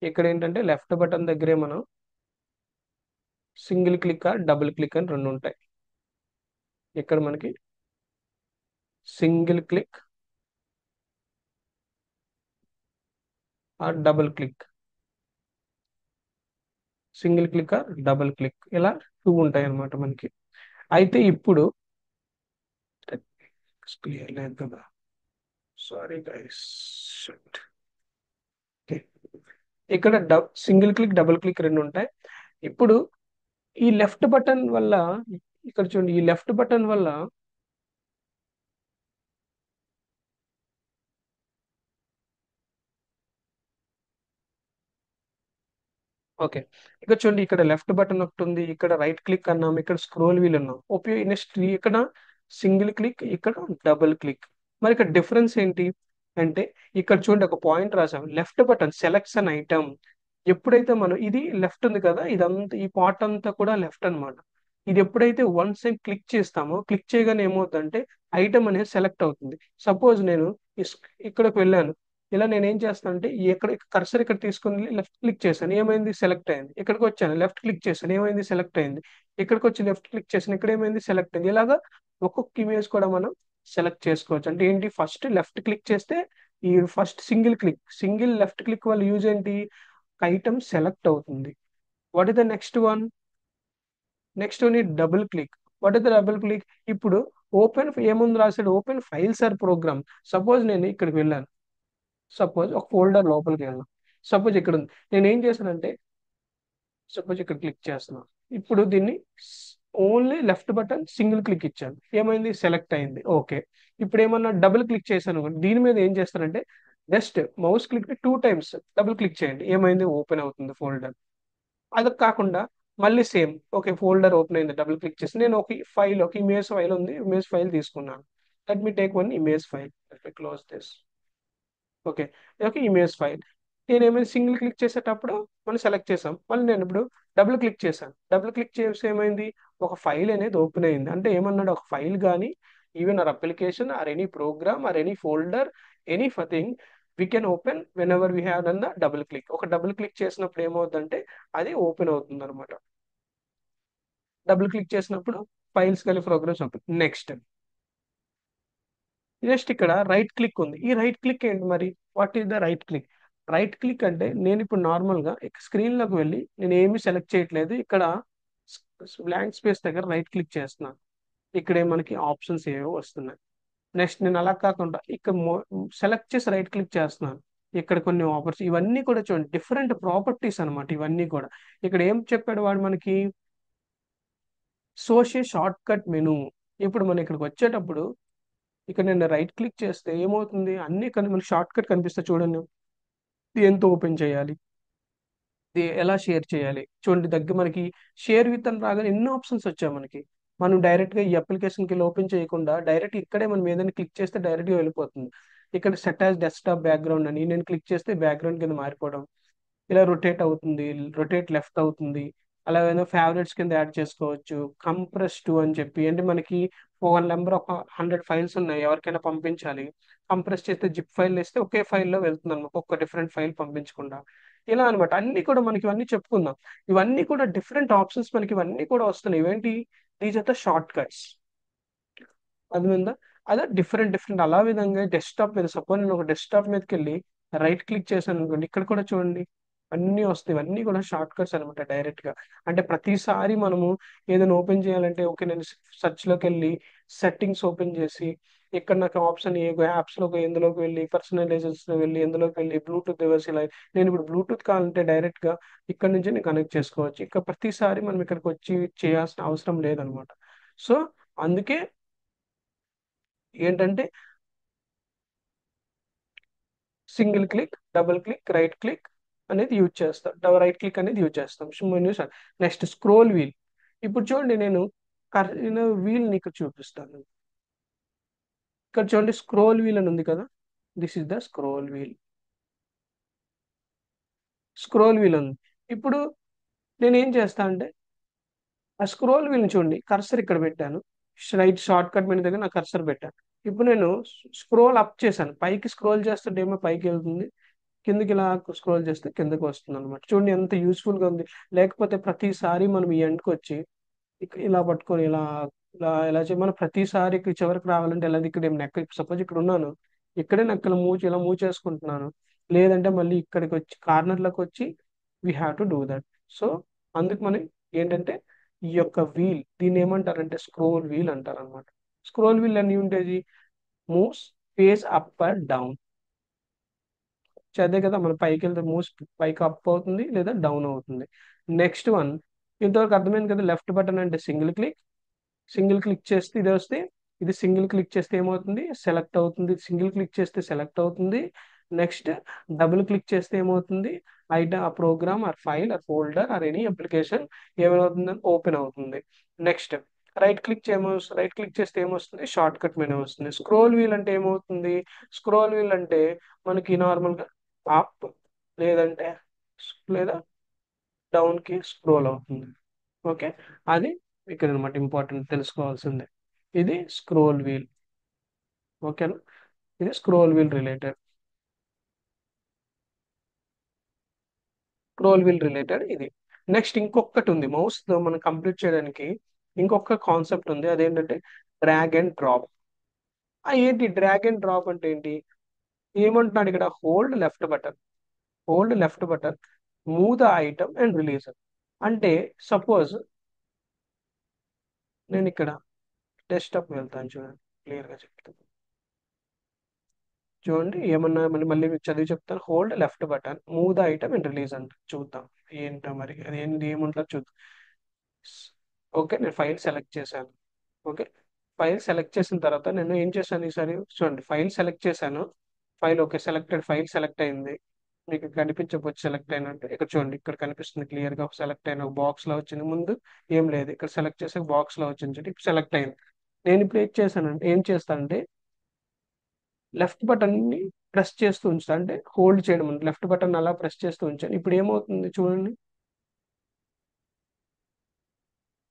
ఇక్కడ ఏంటంటే లెఫ్ట్ బటన్ దగ్గరే మనం సింగిల్ క్లిక్ డబుల్ క్లిక్ అని రెండు ఉంటాయి. ఇక్కడ మనకి single click double click, single click double click, ఇలా టూ ఉంటాయి అన్నమాట మనకి. అయితే ఇప్పుడు క్లియర్ లేదు కదా, సారీ గైస్. ఇక్కడ సింగిల్ క్లిక్ డబుల్ క్లిక్ రెండు ఉంటాయి. ఇప్పుడు ఈ లెఫ్ట్ బటన్ వల్ల ఇక్కడ చూడండి ఈ లెఫ్ట్ బటన్ వల్ల ఓకే. ఇక్కడ చూడండి ఇక్కడ లెఫ్ట్ బటన్ ఒకటి ఉంది, ఇక్కడ రైట్ క్లిక్ అన్నాం, ఇక్కడ స్క్రోల్ వీల్ అన్నాం. నెక్స్ట్ ఇక్కడ సింగిల్ క్లిక్, ఇక్కడ డబుల్ క్లిక్. మరి ఇక్కడ డిఫరెన్స్ ఏంటి అంటే, ఇక్కడ చూడండి ఒక పాయింట్ రాసాం, లెఫ్ట్ బటన్ సెలెక్ట్స్ అన్ ఐటమ్. ఎప్పుడైతే మనం ఇది లెఫ్ట్ ఉంది కదా, ఇదంతా ఈ పార్ట్ అంతా కూడా లెఫ్ట్ అన్నమాట. ఇది ఎప్పుడైతే వన్ టైం క్లిక్ చేస్తామో, క్లిక్ చేయగానే ఏమవుతుందంటే ఐటమ్ అనేది సెలెక్ట్ అవుతుంది. సపోజ్ నేను ఇక్కడికి వెళ్ళాను, ఇలా నేను ఏం చేస్తాను అంటే ఎక్కడ కర్సర్ ఇక్కడ తీసుకుని లెఫ్ట్ క్లిక్ చేశాను, ఏమైంది సెలెక్ట్ అయింది. ఇక్కడికి వచ్చాను, లెఫ్ట్ క్లిక్ చేశాను, ఏమైంది సెలెక్ట్ అయింది. ఇక్కడికి వచ్చి లెఫ్ట్ క్లిక్ చేశాను, ఇక్కడ ఏమైంది సెలెక్ట్ అయింది. ఇలాగా ఒక్కొక్క ఇమేజ్ కూడా మనం సెలెక్ట్ చేసుకోవచ్చు. అంటే ఏంటి, ఫస్ట్ లెఫ్ట్ క్లిక్ చేస్తే ఈ ఫస్ట్ సింగిల్ లెఫ్ట్ క్లిక్ వల్ల యూజ్ ఏంటి, ఐటమ్ సెలెక్ట్ అవుతుంది. What is the next one double click. What is the double click, ఇప్పుడు ఓపెన్ ఏముంది రాశాడు, open files or program. Suppose నేను ఇక్కడికి వెళ్ళాను, సపోజ్ ఒక ఫోల్డర్ లోపలికి వెళ్ళాను, సపోజ్ ఇక్కడ ఉంది. నేను ఏం చేశానంటే సపోజ్ ఇక్కడ క్లిక్ చేస్తున్నాను, ఇప్పుడు దీన్ని only left button single click ఇచ్చాను, ఏమైంది సెలెక్ట్ అయింది. ఓకే. ఇప్పుడు ఏమన్నా డబుల్ క్లిక్ చేశాను అనుకోండి, దీని మీద ఏం చేస్తానంటే just mouse click 2 times double click చేయండి, ఏమైంది ఓపెన్ అవుతుంది ఫోల్డర్. అది కాకుండా మళ్ళీ సేమ్, ఓకే ఫోల్డర్ ఓపెన్ అయింది, డబుల్ క్లిక్ చేసి నేను ఒక ఇమేజ్ ఫైల్ ఉంది, ఇమేజ్ ఫైల్ తీసుకున్నాను. Let me take one image file, close this. Okay, okay image file. నేను ఏమైనా సింగిల్ క్లిక్ చేసేటప్పుడు మనం సెలెక్ట్ చేసాం, మళ్ళీ నేను ఇప్పుడు డబుల్ క్లిక్ చేశాను, డబుల్ క్లిక్ చేసి ఏమైంది, ఒక ఫైల్ అనేది ఓపెన్ అయింది. అంటే ఏమన్నాడు, ఒక ఫైల్ కానీ even or application or any program or any folder, anything we can open whenever we have done the double click. ఒక డబుల్ క్లిక్ చేసినప్పుడు ఏమవుతుందంటే అది ఓపెన్ అవుతుంది అనమాట. డబుల్ క్లిక్ చేసినప్పుడు ఫైల్స్ కానీ ప్రోగ్రామ్స్ ఓపెన్. నెక్స్ట్ ఇక్కడ రైట్ క్లిక్ ఉంది. ఈ రైట్ క్లిక్ ఏంటి మరి, what is the right click. Right click అంటే నేను ఇప్పుడు నార్మల్గా స్క్రీన్ లోకి వెళ్ళి నేను ఏమీ సెలెక్ట్ చేయట్లేదు, ఇక్కడ బ్లాంక్ స్పేస్ దగ్గర రైట్ క్లిక్ చేస్తున్నాను, ఇక్కడే మనకి ఆప్షన్స్ ఏవో వస్తున్నాయి. నెక్స్ట్ నేను అలా కాకుండా ఇక్కడ సెలెక్ట్ చేసి రైట్ క్లిక్ చేస్తున్నాను, ఇక్కడ కొన్ని ఆఫర్స్, ఇవన్నీ కూడా చూడండి డిఫరెంట్ ప్రాపర్టీస్ అన్నమాట. ఇవన్నీ కూడా ఇక్కడ ఏం చెప్పాడు వాడు మనకి, సోషల్ షార్ట్ కట్ మెనూ. ఇప్పుడు మనం ఇక్కడికి వచ్చేటప్పుడు ఇక్కడ నేను రైట్ క్లిక్ చేస్తే ఏమవుతుంది, అన్ని మనకి షార్ట్ కట్ కనిపిస్తాయి చూడండి. ఎంత ఓపెన్ చేయాలి, ఎలా షేర్ చేయాలి, చూడండి దగ్గర మనకి షేర్ విత్ అని రాగానే ఎన్నో ఆప్షన్స్ వచ్చాయి మనకి. మనం డైరెక్ట్ గా ఈ అప్లికేషన్కి వెళ్ళి ఓపెన్ చేయకుండా డైరెక్ట్ ఇక్కడే మనం ఏదైనా క్లిక్ చేస్తే డైరెక్ట్ గా వెళ్ళిపోతుంది. ఇక్కడ సెట్ యాజ్ డెస్క్టాప్ బ్యాక్గ్రౌండ్ అని నేను క్లిక్ చేస్తే బ్యాక్గ్రౌండ్ కింద మారిపోవడం, ఇలా రొటేట్ అవుతుంది, రొటేట్ లెఫ్ట్ అవుతుంది. అలా ఏదైనా ఫేవరెట్స్ కింద యాడ్ చేసుకోవచ్చు. కంప్రెస్ టు అని చెప్పి, అంటే మనకి ఒక నెంబర్ ఒక 100 ఫైల్స్ ఉన్నాయి, ఎవరికైనా పంపించాలి, కంప్రెస్ చేస్తే జిప్ ఫైల్ వేస్తే ఒకే ఫైల్లో వెళ్తుంది అనమాట, ఒక్క డిఫరెంట్ ఫైల్ పంపించకుండా. ఇలా అనమాట అన్ని కూడా మనకి ఇవన్నీ చెప్పుకుందాం. ఇవన్నీ కూడా డిఫరెంట్ ఆప్షన్స్ మనకి ఇవన్నీ కూడా వస్తున్నాయి. ఇవేంటి, these are the shortcuts. అది ఉందా, అదే డిఫరెంట్ అలా విధంగా డెస్క్టాప్ మీద సపోజ్ నేను ఒక డెస్క్టాప్ మీదకి వెళ్ళి రైట్ క్లిక్ చేశాను అనుకోండి, ఇక్కడ కూడా చూడండి అన్నీ వస్తాయి. ఇవన్నీ కూడా షార్ట్ కట్స్ అనమాట డైరెక్ట్ గా. అంటే ప్రతిసారి మనము ఏదైనా ఓపెన్ చేయాలంటే ఓకే నేను సెర్చ్ లోకి వెళ్ళి సెట్టింగ్స్ ఓపెన్ చేసి ఇక్కడ నాకు ఆప్షన్ ఏ యాప్స్ లోకి ఎందులోకి వెళ్ళి పర్సనలైజేషన్స్ లో వెళ్ళి ఎందులోకి వెళ్ళి బ్లూటూత్ డివైస్ ఇలా, నేను ఇప్పుడు బ్లూటూత్ కావాలంటే డైరెక్ట్ గా ఇక్కడ నుంచి నేను కనెక్ట్ చేసుకోవచ్చు. ఇక్కడ ప్రతిసారి మనం ఇక్కడికి వచ్చి చేయాల్సిన అవసరం లేదనమాట. సో అందుకే ఏంటంటే single click, double click, right click అనేది యూజ్ చేస్తాం, రైట్ క్లిక్ అనేది యూజ్ చేస్తాం. Next scroll wheel. ఇప్పుడు చూడండి నేను వీల్ ని ఇక్కడ చూపిస్తాను. ఇక్కడ చూడండి స్క్రోల్ వీల్ అని ఉంది కదా, this is the scroll wheel ఉంది. ఇప్పుడు నేను ఏం చేస్తా అంటే ఆ స్క్రోల్ వీల్ చూడండి, కర్సర్ ఇక్కడ పెట్టాను, రైట్ షార్ట్ కట్ మెనూ దగ్గర నా కర్సర్ పెట్టాను. ఇప్పుడు నేను స్క్రోల్ అప్ చేశాను, పైకి స్క్రోల్ చేస్తుంటే ఏమో పైకి వెళ్తుంది, కిందకి ఇలా స్క్రోల్ చేస్తే కిందకి వస్తుంది అనమాట. చూడండి ఎంత యూస్ఫుల్ గా ఉంది. లేకపోతే ప్రతిసారి మనం ఈ ఎండ్కి వచ్చి ఇలా పట్టుకొని ఇలా మనం ప్రతిసారి ఇక్కడ చివరికి రావాలంటే ఎలా, ఇక్కడ ఏం నెక్క సపోజ్ ఇక్కడ ఉన్నాను, ఇక్కడే నెక్కలు ఇలా మూవ్ చేసుకుంటున్నాను. లేదంటే మళ్ళీ ఇక్కడికి వచ్చి కార్నర్లకు వచ్చి we have to do that. So అందుకు మనం ఏంటంటే ఈ యొక్క వీల్ దీన్ని ఏమంటారంటే స్క్రోల్ వీల్ అంటారు అనమాట. స్క్రోల్ వీల్ అని ఉండేది moves page up and down. అదే కదా మన పైకి వెళ్తే మూవ్స్ పైకి అప్ అవుతుంది లేదా డౌన్ అవుతుంది. నెక్స్ట్ వన్, ఇంతవరకు అర్థమైంది కదా, లెఫ్ట్ బటన్ అంటే సింగిల్ క్లిక్, సింగిల్ క్లిక్ చేస్తే ఇది వస్తే, ఇది సింగిల్ క్లిక్ చేస్తే ఏమవుతుంది, సెలెక్ట్ అవుతుంది. సింగిల్ క్లిక్ చేస్తే సెలెక్ట్ అవుతుంది. నెక్స్ట్ డబుల్ క్లిక్ చేస్తే ఏమవుతుంది, ఐటమ్ ఆ program or file or folder or any application ఏమవుతుంది, ఓపెన్ అవుతుంది. నెక్స్ట్ రైట్ క్లిక్ చేస్తే ఏమొస్తుంది, షార్ట్ కట్ మెనూ వస్తుంది. స్క్రోల్ వీల్ అంటే ఏమవుతుంది, స్క్రోల్ వీల్ అంటే మనకి నార్మల్గా అప్ లేదంటే లేదా డౌన్ కి స్క్రోల్ అవుతుంది. ఓకే, అది ఇక్కడ అనమాట ఇంపార్టెంట్ తెలుసుకోవాల్సిందే. ఇది స్క్రోల్ వీల్. ఓకేనా, ఇది స్క్రోల్ వీల్ రిలేటెడ్. ఇది. నెక్స్ట్ ఇంకొకటి ఉంది మౌస్ తో మనం కంప్లీట్ చేయడానికి. ఇంకొక కాన్సెప్ట్ ఉంది, అదేంటంటే డ్రాగ్ అండ్ డ్రాప్. ఏంటి డ్రాగ్ అండ్ డ్రాప్ అంటే ఏంటి, ఏమంటున్నాడు ఇక్కడ, hold left button move the item and release. అంటే సపోజ్ నేను ఇక్కడ డెస్క్టాప్ వెళ్తాను, చూడండి క్లియర్ గా చెప్తాను. చూడండి ఏమన్నా మళ్ళీ మీకు చదివి చెప్తాను. Hold left button move the item and release అంట. చూద్దాం ఏంటో మరి, అది ఏంటి ఏముంటుందో చూద్దాం. ఓకే, నేను ఫైల్ సెలెక్ట్ చేశాను. ఓకే, ఫైల్ సెలెక్ట్ చేసిన తర్వాత నేను ఏం చేశాను ఈసారి చూడండి, ఫైల్ సెలెక్ట్ చేశాను. ఫైల్ ఓకే, ఫైల్ సెలెక్ట్ అయింది. మీకు కనిపించవచ్చు సెలెక్ట్ అయినట్టు. ఇక్కడ చూడండి, ఇక్కడ కనిపిస్తుంది క్లియర్ గా సెలెక్ట్ అయిన ఒక బాక్స్ లో వచ్చింది. ముందు ఏం లేదు, ఇక్కడ సెలెక్ట్ చేసే బాక్స్ లో వచ్చింది చూడండి, ఇప్పుడు సెలెక్ట్ అయింది. నేను ఇప్పుడు ఏం చేస్తానంటే లెఫ్ట్ బటన్ ని ప్రెస్ చేస్తూ ఉంచుతా, అంటే హోల్డ్ చేయడం, లెఫ్ట్ బటన్ అలా ప్రెస్ చేస్తూ ఉంచాను. ఇప్పుడు ఏమవుతుంది చూడండి,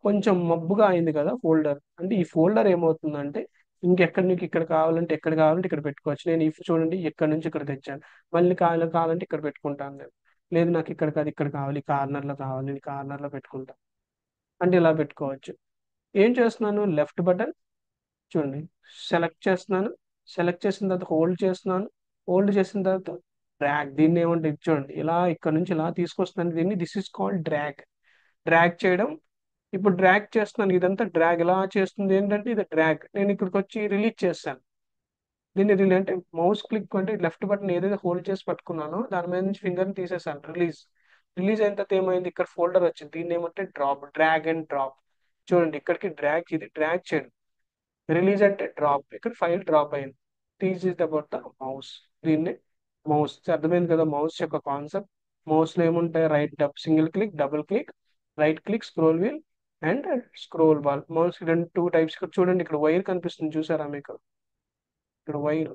కొంచెం మబ్బుగా అయింది కదా ఫోల్డర్. అంటే ఈ ఫోల్డర్ ఏమవుతుందంటే నీకు ఇక్కడ కావాలంటే ఇక్కడ పెట్టుకోవచ్చు. నేను ఈ చూడండి ఇక్కడ నుంచి ఇక్కడ తెచ్చాను. మళ్ళీ కావాలంటే ఇక్కడ పెట్టుకుంటాను నేను. లేదు నాకు ఇక్కడ కాదు ఇక్కడ కావాలి, కార్నర్ లో కావాలి, నేను కార్నర్ లో పెట్టుకుంటాను. అంటే ఇలా పెట్టుకోవచ్చు. ఏం చేస్తున్నాను, లెఫ్ట్ బటన్ చూడండి సెలెక్ట్ చేస్తున్నాను. సెలెక్ట్ చేసిన తర్వాత హోల్డ్ చేస్తున్నాను. హోల్డ్ చేసిన తర్వాత డ్రాగ్, దీన్ని ఏమంటే ఇది చూడండి, ఇలా ఇక్కడ నుంచి ఇలా తీసుకొస్తున్నాను. దీన్ని this is called drag. Drag చేయడం. ఇప్పుడు డ్రాగ్ చేస్తున్నాను, ఇదంతా డ్రాగ్ ఇలా చేస్తుంది. ఏంటంటే ఇది డ్రాగ్. నేను ఇక్కడికి వచ్చి రిలీజ్ చేస్తాను. దీన్ని అంటే మౌస్ క్లిక్ అంటే లెఫ్ట్ బటన్ ఏదైతే హోల్డ్ చేసి పట్టుకున్నానో దాని మీద నుంచి ఫింగర్ తీసేసాను. రిలీజ్ అయిన తర్వాత ఏమైంది, ఇక్కడ ఫోల్డర్ వచ్చింది. దీన్ని ఏమంటే డ్రాగ్ అండ్ డ్రాప్. చూడండి ఇక్కడికి డ్రాగ్, ఇది డ్రాగ్ చేయడం. రిలీజ్ అంటే డ్రాప్, ఇక్కడ ఫైల్ డ్రాప్ అయింది. Teach is about the mouse. దీన్ని మౌస్ అర్థమైంది కదా, మౌస్ యొక్క కాన్సెప్ట్. మౌస్ లో ఏముంటాయి, single click, double click, right click, scroll wheel and scroll ball. Mouse రెండు టూ టైప్స్. ఇక్కడ చూడండి, ఇక్కడ వైర్ కనిపిస్తుంది చూసారా మీకు, ఇక్కడ వైర్.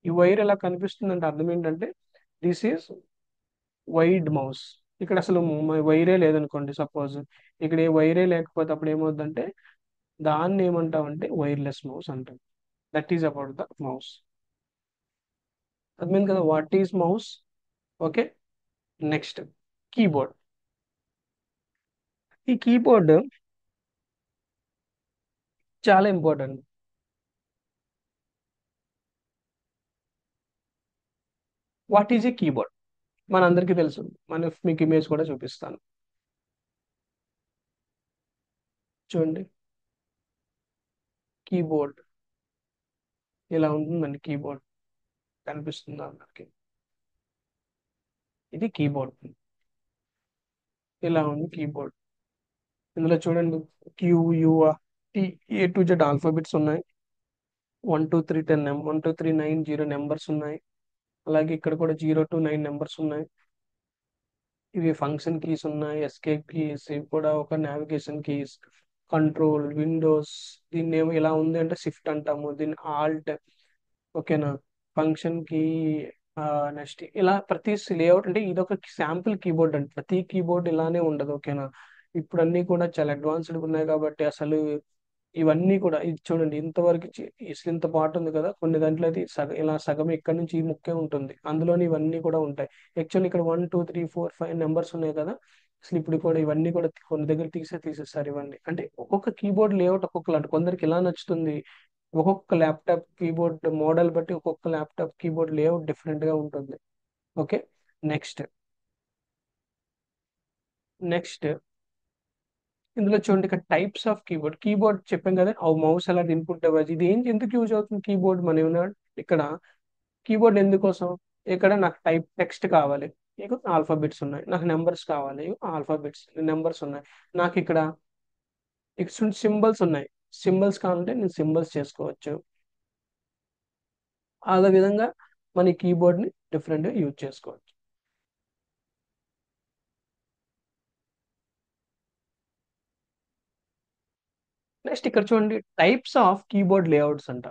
ఈ వైర్ ఎలా కనిపిస్తుంది అంటే అర్థం ఏంటంటే దిస్ ఈజ్ వైడ్ మౌస్. ఇక్కడ అసలు వైరే లేదనుకోండి సపోజ్, ఇక్కడ ఏ వైరే లేకపోతే అప్పుడు ఏమవుతుందంటే దాన్ని ఏమంటామంటే వైర్లెస్ మౌస్ అంటాం. That is about the mouse. అర్థమైంది కదా what is mouse. Okay, next keyboard. ఈ కీబోర్డ్ చాలా important. What is a keyboard మనందరికీ తెలుసు. మీకు ఇమేజ్ కూడా చూపిస్తాను చూడండి. కీబోర్డ్ ఇలా ఉంటుందండి, కీబోర్డ్ కనిపిస్తుందా అందరికి, ఇది కీబోర్డ్. ఇలా ఉంది కీబోర్డ్. ఇందులో చూడండి QURT A to Z alphabets ఉన్నాయి. 1 2 3 10 1 2 3 9 0 నెంబర్స్ ఉన్నాయి. అలాగే ఇక్కడ కూడా 0 to 9 నెంబర్స్ ఉన్నాయి. ఇవి ఫంక్షన్ కీస్ ఉన్నాయి, ఎస్కేప్ కీస్, ఇవి కూడా ఒక నావిగేషన్ కీస్. కంట్రోల్ విండోస్, దీన్ని ఏమో ఇలా ఉంది అంటే షిఫ్ట్ అంటాము, దీన్ని ఆల్ట్. ఓకేనా, ఫంక్షన్ కి. నెక్స్ట్ ఇలా ప్రతి లేఅవుట్ అంటే ఇది ఒక శాంపుల్ కీబోర్డ్ అంటే ప్రతి కీబోర్డ్ ఇలానే ఉండదు. ఓకేనా, ఇప్పుడు అన్ని కూడా చాలా అడ్వాన్స్డ్ ఉన్నాయి కాబట్టి అసలు ఇవన్నీ కూడా ఇది చూడండి ఇంతవరకు అసలు ఇంత పాటు ఉంది కదా, కొన్ని దాంట్లో అయితే ఇలా సగం ఇక్కడ నుంచి ఈ ముక్కే ఉంటుంది, అందులోని ఇవన్నీ కూడా ఉంటాయి. యాక్చువల్లీ ఇక్కడ 1 2 3 4 5 నెంబర్స్ ఉన్నాయి కదా, అసలు ఇప్పుడు కూడా ఇవన్నీ కూడా కొన్ని దగ్గర తీసేస్తారు ఇవన్నీ. అంటే ఒక్కొక్క కీబోర్డ్ లేఅవుట్ ఒక్కొక్కలాంటి, కొందరికి ఇలా నచ్చుతుంది. ఒక్కొక్క ల్యాప్టాప్ కీబోర్డ్ మోడల్ బట్టి ఒక్కొక్క ల్యాప్టాప్ కీబోర్డ్ లేఅవుట్ డిఫరెంట్ గా ఉంటుంది. ఓకే, నెక్స్ట్ నెక్స్ట్ ఇందులో చూడండి ఇక్కడ టైప్స్ ఆఫ్ కీబోర్డ్ చెప్పాం కదా, ఆ మౌస్ అలా ఇన్పుట్ డివైస్. ఇది ఎందుకు యూజ్ అవుతుంది కీబోర్డ్ మనం ఇక్కడ కీబోర్డ్ ఎందుకోసం, ఇక్కడ నాకు టెక్స్ట్ కావాలి, మీకు ఆల్ఫాబెట్స్ ఉన్నాయి. నాకు నెంబర్స్ కావాలి, ఆల్ఫాబెట్స్ నెంబర్స్ ఉన్నాయి. నాకు ఇక్కడ ఇక్కడ సింబల్స్ ఉన్నాయి. సింబల్స్ కావాలంటే నేను సింబల్స్ చేసుకోవచ్చు. అదే విధంగా మన కీబోర్డ్ ని డిఫరెంట్ గా యూజ్ చేసుకోవచ్చు. నెక్స్ట్ ఇక్కడ చూడండి, టైప్స్ ఆఫ్ కీబోర్డ్ లేఅవుట్స్ అంట.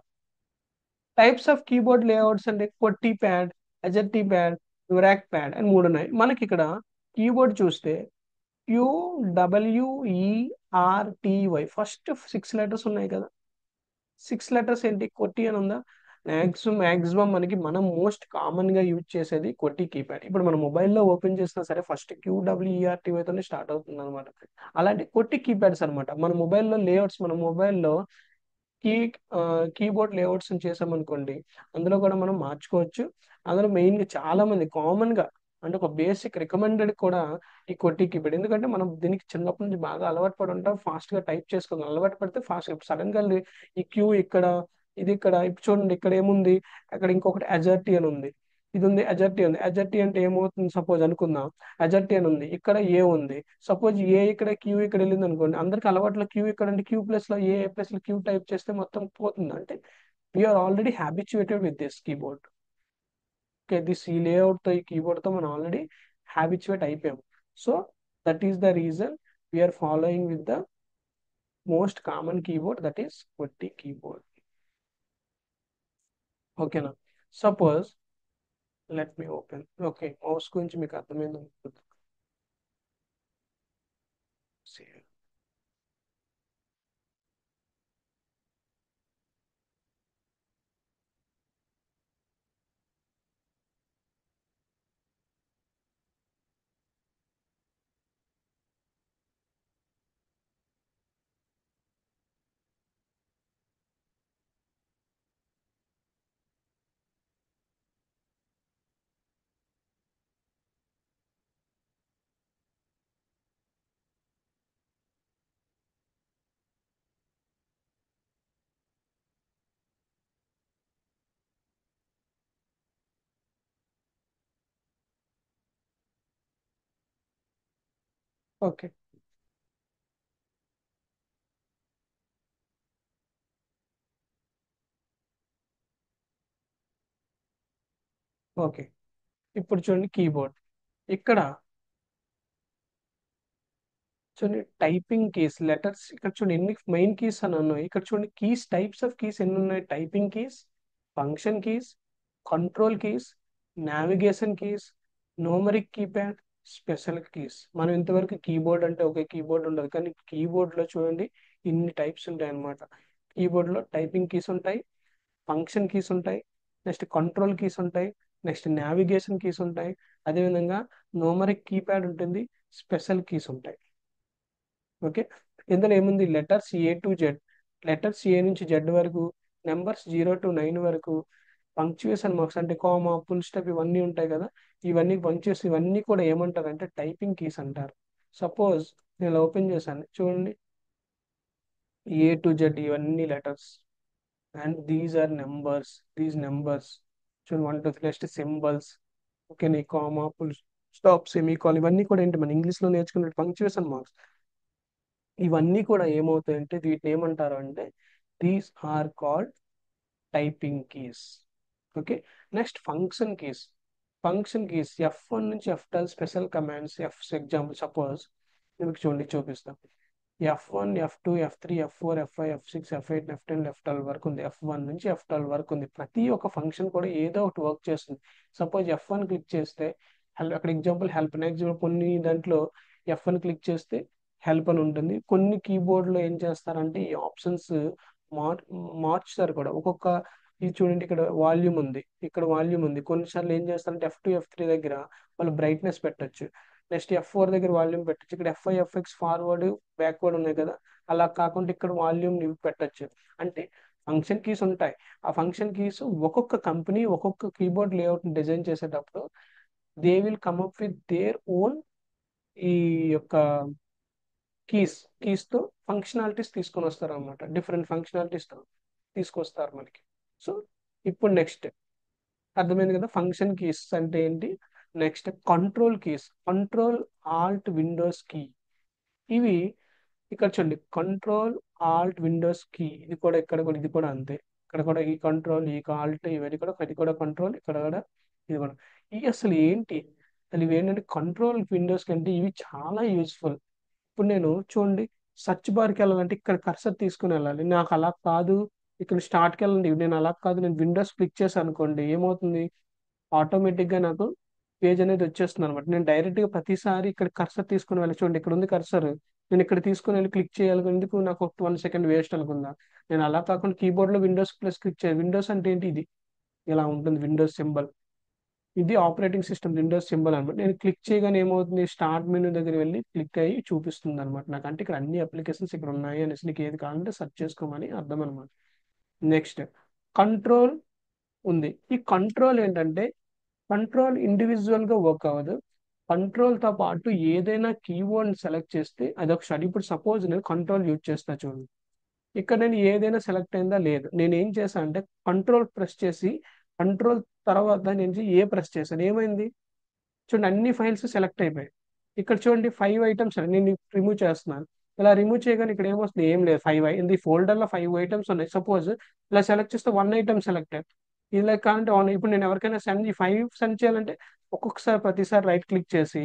టైప్స్ ఆఫ్ కీబోర్డ్ లేఅవుట్స్ అంటే కొట్టి ప్యాడ్, అజర్టీ ప్యాడ్, యురాక్ ప్యాడ్ అని మూడు ఉన్నాయి. మనకి ఇక్కడ కీబోర్డ్ చూస్తే QWERTY ఫస్ట్ 6 లెటర్స్ ఉన్నాయి కదా. 6 లెటర్స్ ఏంటి, కొట్టి అని ఉందా. మ్యాక్సిమం మనకి మనం మోస్ట్ కామన్ గా యూజ్ చేసేది కొట్టి కీప్యాడ్. ఇప్పుడు మన మొబైల్లో ఓపెన్ చేసినా సరే ఫస్ట్ QWERTY తోనే స్టార్ట్ అవుతుంది అనమాట. అలాంటి కొట్టి కీప్యాడ్స్ అనమాట మన మొబైల్లో లేఅవుట్స్. మన మొబైల్లో కీ కీబోర్డ్ లేఅవుట్స్ చేసామనుకోండి, అందులో కూడా మనం మార్చుకోవచ్చు. అందులో మెయిన్ గా చాలా మంది కామన్ గా, అంటే ఒక బేసిక్ రికమెండెడ్ కూడా ఈ కొట్టి కీబోర్డ్. ఎందుకంటే మనం దీనికి చిన్నప్పటి నుంచి బాగా అలవాటు పడి ఉంటాం, ఫాస్ట్ గా టైప్ చేసుకోగలం. అలవాటు పడితే ఫాస్ట్ ఇప్పుడు సడన్ గా ఈ క్యూ ఇక్కడ, ఇది ఇక్కడ, ఇప్పుడు చూడండి ఇక్కడ ఏముంది, అక్కడ ఇంకొకటి అజర్టీ అని ఉంది, ఇది ఉంది, అజర్టీ ఉంది. అజర్టీ అంటే ఏమవుతుంది, సపోజ్ అనుకుందాం, అజర్టీ అని ఉంది, ఇక్కడ ఏ ఉంది. సపోజ్ ఏ ఇక్కడ, క్యూ ఇక్కడ వెళ్ళింది అనుకోండి, అందరికి అలవాట్లో క్యూ ఇక్కడ అంటే క్యూ ప్లస్ లో ఏ ప్లస్ లో క్యూ టైప్ చేస్తే మొత్తం పోతుంది. అంటే we're already habituated with this keyboard. Okay, this ఈ లేఅవుట్ తో, ఈ కీబోర్డ్ తో మనం ఆల్రెడీ హ్యాబిచ్యుయేట్ అయిపోయాం. So that is the reason we're following with the most common keyboard, that is QWERTY keyboard. ఓకేనా. Suppose let me open. Okay, mouse గురించి మీకు అర్థమైంది. ఓకే. ఓకే, ఇప్పుడు చూడండి కీబోర్డ్. ఇక్కడ చూడండి టైపింగ్ కీస్, లెటర్స్. ఇక్కడ చూడండి ఎన్ని మెయిన్ కీస్ అని ఉన్నాయి. ఇక్కడ చూడండి కీస్, టైప్స్ ఆఫ్ కీస్ ఎన్ని ఉన్నాయి. Typing keys, function keys, control keys, navigation keys, numeric keypad, special keys. మనం ఇంతవరకు కీబోర్డ్ అంటే ఒకే కీబోర్డ్ ఉండదు, కానీ కీబోర్డ్ లో చూడండి ఇన్ని టైప్స్ ఉంటాయి అన్నమాట. కీబోర్డ్ లో టైపింగ్ కీస్ ఉంటాయి, ఫంక్షన్ కీస్ ఉంటాయి, నెక్స్ట్ కంట్రోల్ కీస్ ఉంటాయి, నెక్స్ట్ నావిగేషన్ కీస్ ఉంటాయి, అదేవిధంగా న్యూమరిక్ కీప్యాడ్ ఉంటుంది, స్పెషల్ కీస్ ఉంటాయి. ఓకే, ఇందులో ఏముంది, letters A to Z, letters A నుంచి జెడ్ వరకు, నెంబర్స్ 0 to 9 వరకు, పంక్చుయేషన్ మార్క్స్ అంటే కామా, ఫుల్ స్టాప్ ఇవన్నీ ఉంటాయి కదా. ఇవన్నీ పంక్చుయేషన్, ఇవన్నీ కూడా ఏమంటారు అంటే టైపింగ్ కీస్ అంటారు. సపోజ్ నేను ఓపెన్ చేశాను చూడండి, A to Z ఇవన్నీ letters, and these are numbers, these numbers. చూడండి 1 2 3, నెక్స్ట్ సింబల్స్. ఓకే, నీ కామా, ఫుల్ స్టాప్, సెమీకాల్, ఇవన్నీ కూడా ఏంటి మన ఇంగ్లీష్ లో నేర్చుకునే పంక్చుయేషన్ మార్క్స్. ఇవన్నీ కూడా ఏమవుతాయంటే వీటిని ఏమంటారు అంటే these are called typing keys. Okay, next function keys. Function keys F1 నుంచి F12 special commands. Example suppose మీకు చూడండి చూపిస్తాం. F1 F2 F3 F4 F5 F6 F8 F10 వరకు ఉంది. F1 నుంచి F12 వరకు ఉంది. ప్రతి ఒక్క ఫంక్షన్ కూడా ఏదో ఒకటి వర్క్ చేస్తుంది. సపోజ్ F1 క్లిక్ చేస్తే అక్కడ ఎగ్జాంపుల్ హెల్ప్. నెక్స్ట్ కొన్ని దాంట్లో F1 క్లిక్ చేస్తే హెల్ప్ అని ఉంటుంది. కొన్ని కీబోర్డ్ లో ఏం చేస్తారంటే ఈ ఆప్షన్స్ మార్ మార్చుతారు కూడా. ఇది చూడండి, ఇక్కడ వాల్యూమ్ ఉంది, ఇక్కడ వాల్యూమ్ ఉంది. కొన్నిసార్లు ఏం చేస్తారంటే F2 F3 దగ్గర వాళ్ళు బ్రైట్నెస్ పెట్టొచ్చు, నెక్స్ట్ F4 దగ్గర వాల్యూమ్ పెట్టచ్చు, ఇక్కడ F5 F6 ఫార్వర్డ్ బ్యాక్వర్డ్ ఉన్నాయి కదా. అలా కాకుండా ఇక్కడ వాల్యూమ్ పెట్టచ్చు. అంటే ఫంక్షన్ కీస్ ఉంటాయి. ఆ ఫంక్షన్ కీస్ ఒక్కొక్క కంపెనీ ఒక్కొక్క కీబోర్డ్ లేఅవుట్ డిజైన్ చేసేటప్పుడు they will come up with their own ఈ యొక్క కీస్ తో ఫంక్షనాలిటీస్ తీసుకొని వస్తారు అనమాట. డిఫరెంట్ ఫంక్షనాలిటీస్ తో తీసుకొస్తారు మనకి. సో ఇప్పుడు నెక్స్ట్ అర్థమైంది కదా ఫంక్షన్ కీస్ అంటే ఏంటి. Next control keys, control alt Windows key. ఇవి ఇక్కడ చూడండి కంట్రోల్ ఆల్ట్ విండోస్ కీ, ఇది కూడా ఇక్కడ కూడా ఇది కూడా అంతే. ఇక్కడ కూడా ఈ కంట్రోల్ ఈ ఆల్ట్ ఇవన్నీ కూడా, ఇది కూడా కంట్రోల్, ఇక్కడ కూడా ఇది కూడా. ఇవి అసలు ఏంటి, అసలు ఇవి ఏంటంటే కంట్రోల్ విండోస్ కంటే ఇవి చాలా యూస్ఫుల్. ఇప్పుడు నేను చూడండి సర్చ్ బార్కి వెళ్ళాలంటే ఇక్కడ కర్సర్ తీసుకుని వెళ్ళాలి, నాకు అలా కాదు. ఇక్కడ స్టార్ట్కి వెళ్ళండి, నేను అలా కాదు, నేను విండోస్ క్లిక్ చేశాను అనుకోండి ఏమవుతుంది, ఆటోమేటిక్ గా నాకు పేజ్ అనేది వచ్చేస్తుంది అనమాట. నేను డైరెక్ట్ గా ప్రతిసారి ఇక్కడ కర్సర్ తీసుకుని వెళ్ళి చూడండి, ఇక్కడ ఉంది కర్సర్, నేను ఇక్కడ తీసుకుని వెళ్ళి క్లిక్ చేయాలి, ఎందుకు నాకు ఒక 1 సెకండ్ వేస్ట్ అనుకుందా. నేను అలా కాకుండా కీబోర్డ్ లో విండోస్ ప్లస్ క్లిక్ చేయాలి. విండోస్ అంటే ఏంటి, ఇది ఇలా ఉంటుంది విండోస్ సింబల్, ఇది ఆపరేటింగ్ సిస్టమ్ విండోస్ సింబల్ అనమాట. నేను క్లిక్ చేయగానే ఏమవుతుంది, స్టార్ట్ మెనూ దగ్గర వెళ్ళి క్లిక్ అయ్యి చూపిస్తుంది అనమాట నాకు. అంటే ఇక్కడ అన్ని అప్లికేషన్స్ ఇక్కడ ఉన్నాయి అనేసి నీకు ఏది కావాలంటే సెర్చ్ చేసుకోమని అర్థం అనమాట. నెక్స్ట్ కంట్రోల్ ఉంది. ఈ కంట్రోల్ ఏంటంటే కంట్రోల్ ఇండివిజువల్ గా వర్క్ అవ్వదు. కంట్రోల్ తో పాటు ఏదైనా కీవర్డ్ సెలెక్ట్ చేస్తే అదొక స్టడీ. ఇప్పుడు సపోజ్ నేను కంట్రోల్ యూజ్ చేస్తా చూడండి, ఇక్కడ నేను ఏదైనా సెలెక్ట్ అయిందా లేదు, నేను ఏం చేశాను అంటే కంట్రోల్ ప్రెస్ చేసి, కంట్రోల్ తర్వాత నేను ఏ ప్రెస్ చేశాను, ఏమైంది చూడండి, అన్ని ఫైల్స్ సెలెక్ట్ అయిపోయాయి. ఇక్కడ చూడండి 5 ఐటమ్స్ నేను రిమూవ్ చేస్తున్నాను. ఇలా రిమూవ్ చేయగానే ఇక్కడ ఏమొస్తుంది, ఏం లేదు, 5 ఈ ఫోల్డర్ లో 5 ఐటమ్స్ ఉన్నాయి. సపోజ్ ఇలా సెలెక్ట్ చేస్తే 1 ఐటమ్ సెలెక్ట్ ఇలా కావాలంటే ఇప్పుడు నేను ఎవరికైనా సెండ్ ఈ 5 సెండ్ చేయాలంటే ఒక్కొక్కసారి ప్రతిసారి రైట్ క్లిక్ చేసి,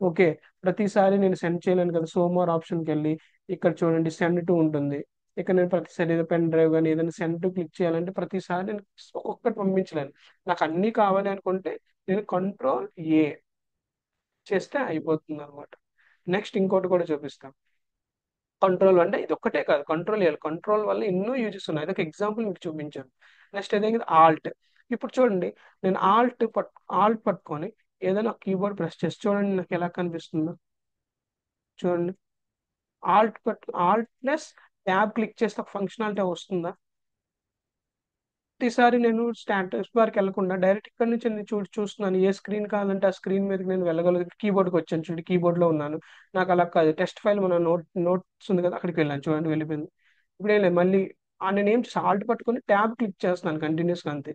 ఓకే, ప్రతిసారి నేను సెండ్ చేయలేను కదా, సోమవారం ఆప్షన్కి వెళ్ళి ఇక్కడ చూడండి సెండ్ టు ఉంటుంది. ఇక్కడ నేను ప్రతిసారి ఏదో పెన్ డ్రైవ్ కానీ ఏదైనా సెండ్ టు క్లిక్ చేయాలంటే ప్రతిసారి నేను ఒక్కొక్కటి పంపించలేను. నాకు అన్ని కావాలి అనుకుంటే నేను కంట్రోల్ ఏ చేస్తే అయిపోతుంది అనమాట. నెక్స్ట్ ఇంకోటి కూడా చూపిస్తాను. కంట్రోల్ అంటే ఇది ఒక్కటే కాదు, కంట్రోల్ చేయాలి. కంట్రోల్ వల్ల ఎన్నో యూజెస్ ఉన్నాయి, అదొక ఎగ్జాంపుల్ మీకు చూపించాను. నెక్స్ట్ అదే ఆల్ట్. ఇప్పుడు చూడండి నేను ఆల్ట్ పట్టుకొని ఏదైనా కీబోర్డ్ ప్రెస్ చేసి చూడండి నాకు ఎలా కనిపిస్తుందో. చూడండి ఆల్ట్ ప్లస్ ట్యాబ్ క్లిక్ చేస్తే ఒక ఫంక్షనాలిటీ వస్తుందా. ప్రతిసారి నేను స్టాటస్ బార్కి వెళ్ళకుండా డైరెక్ట్ ఇక్కడ నుంచి నేను చూస్తున్నాను, ఏ స్క్రీన్ కావాలంటే ఆ స్క్రీన్ మీదకి నేను వెళ్ళగలను. కీబోర్డ్కి వచ్చాను చూడండి, కీబోర్డ్ లో ఉన్నాను. నాకు అలా కాదు, టెస్ట్ ఫైల్ మన నోట్స్ ఉంది కదా, అక్కడికి వెళ్ళాను చూడండి వెళ్ళిపోయింది. ఇప్పుడు ఏం లేదు, మళ్ళీ నేను ఏం ఆల్ట్ పట్టుకొని ట్యాబ్ క్లిక్ చేస్తున్నాను కంటిన్యూస్గా అంతే.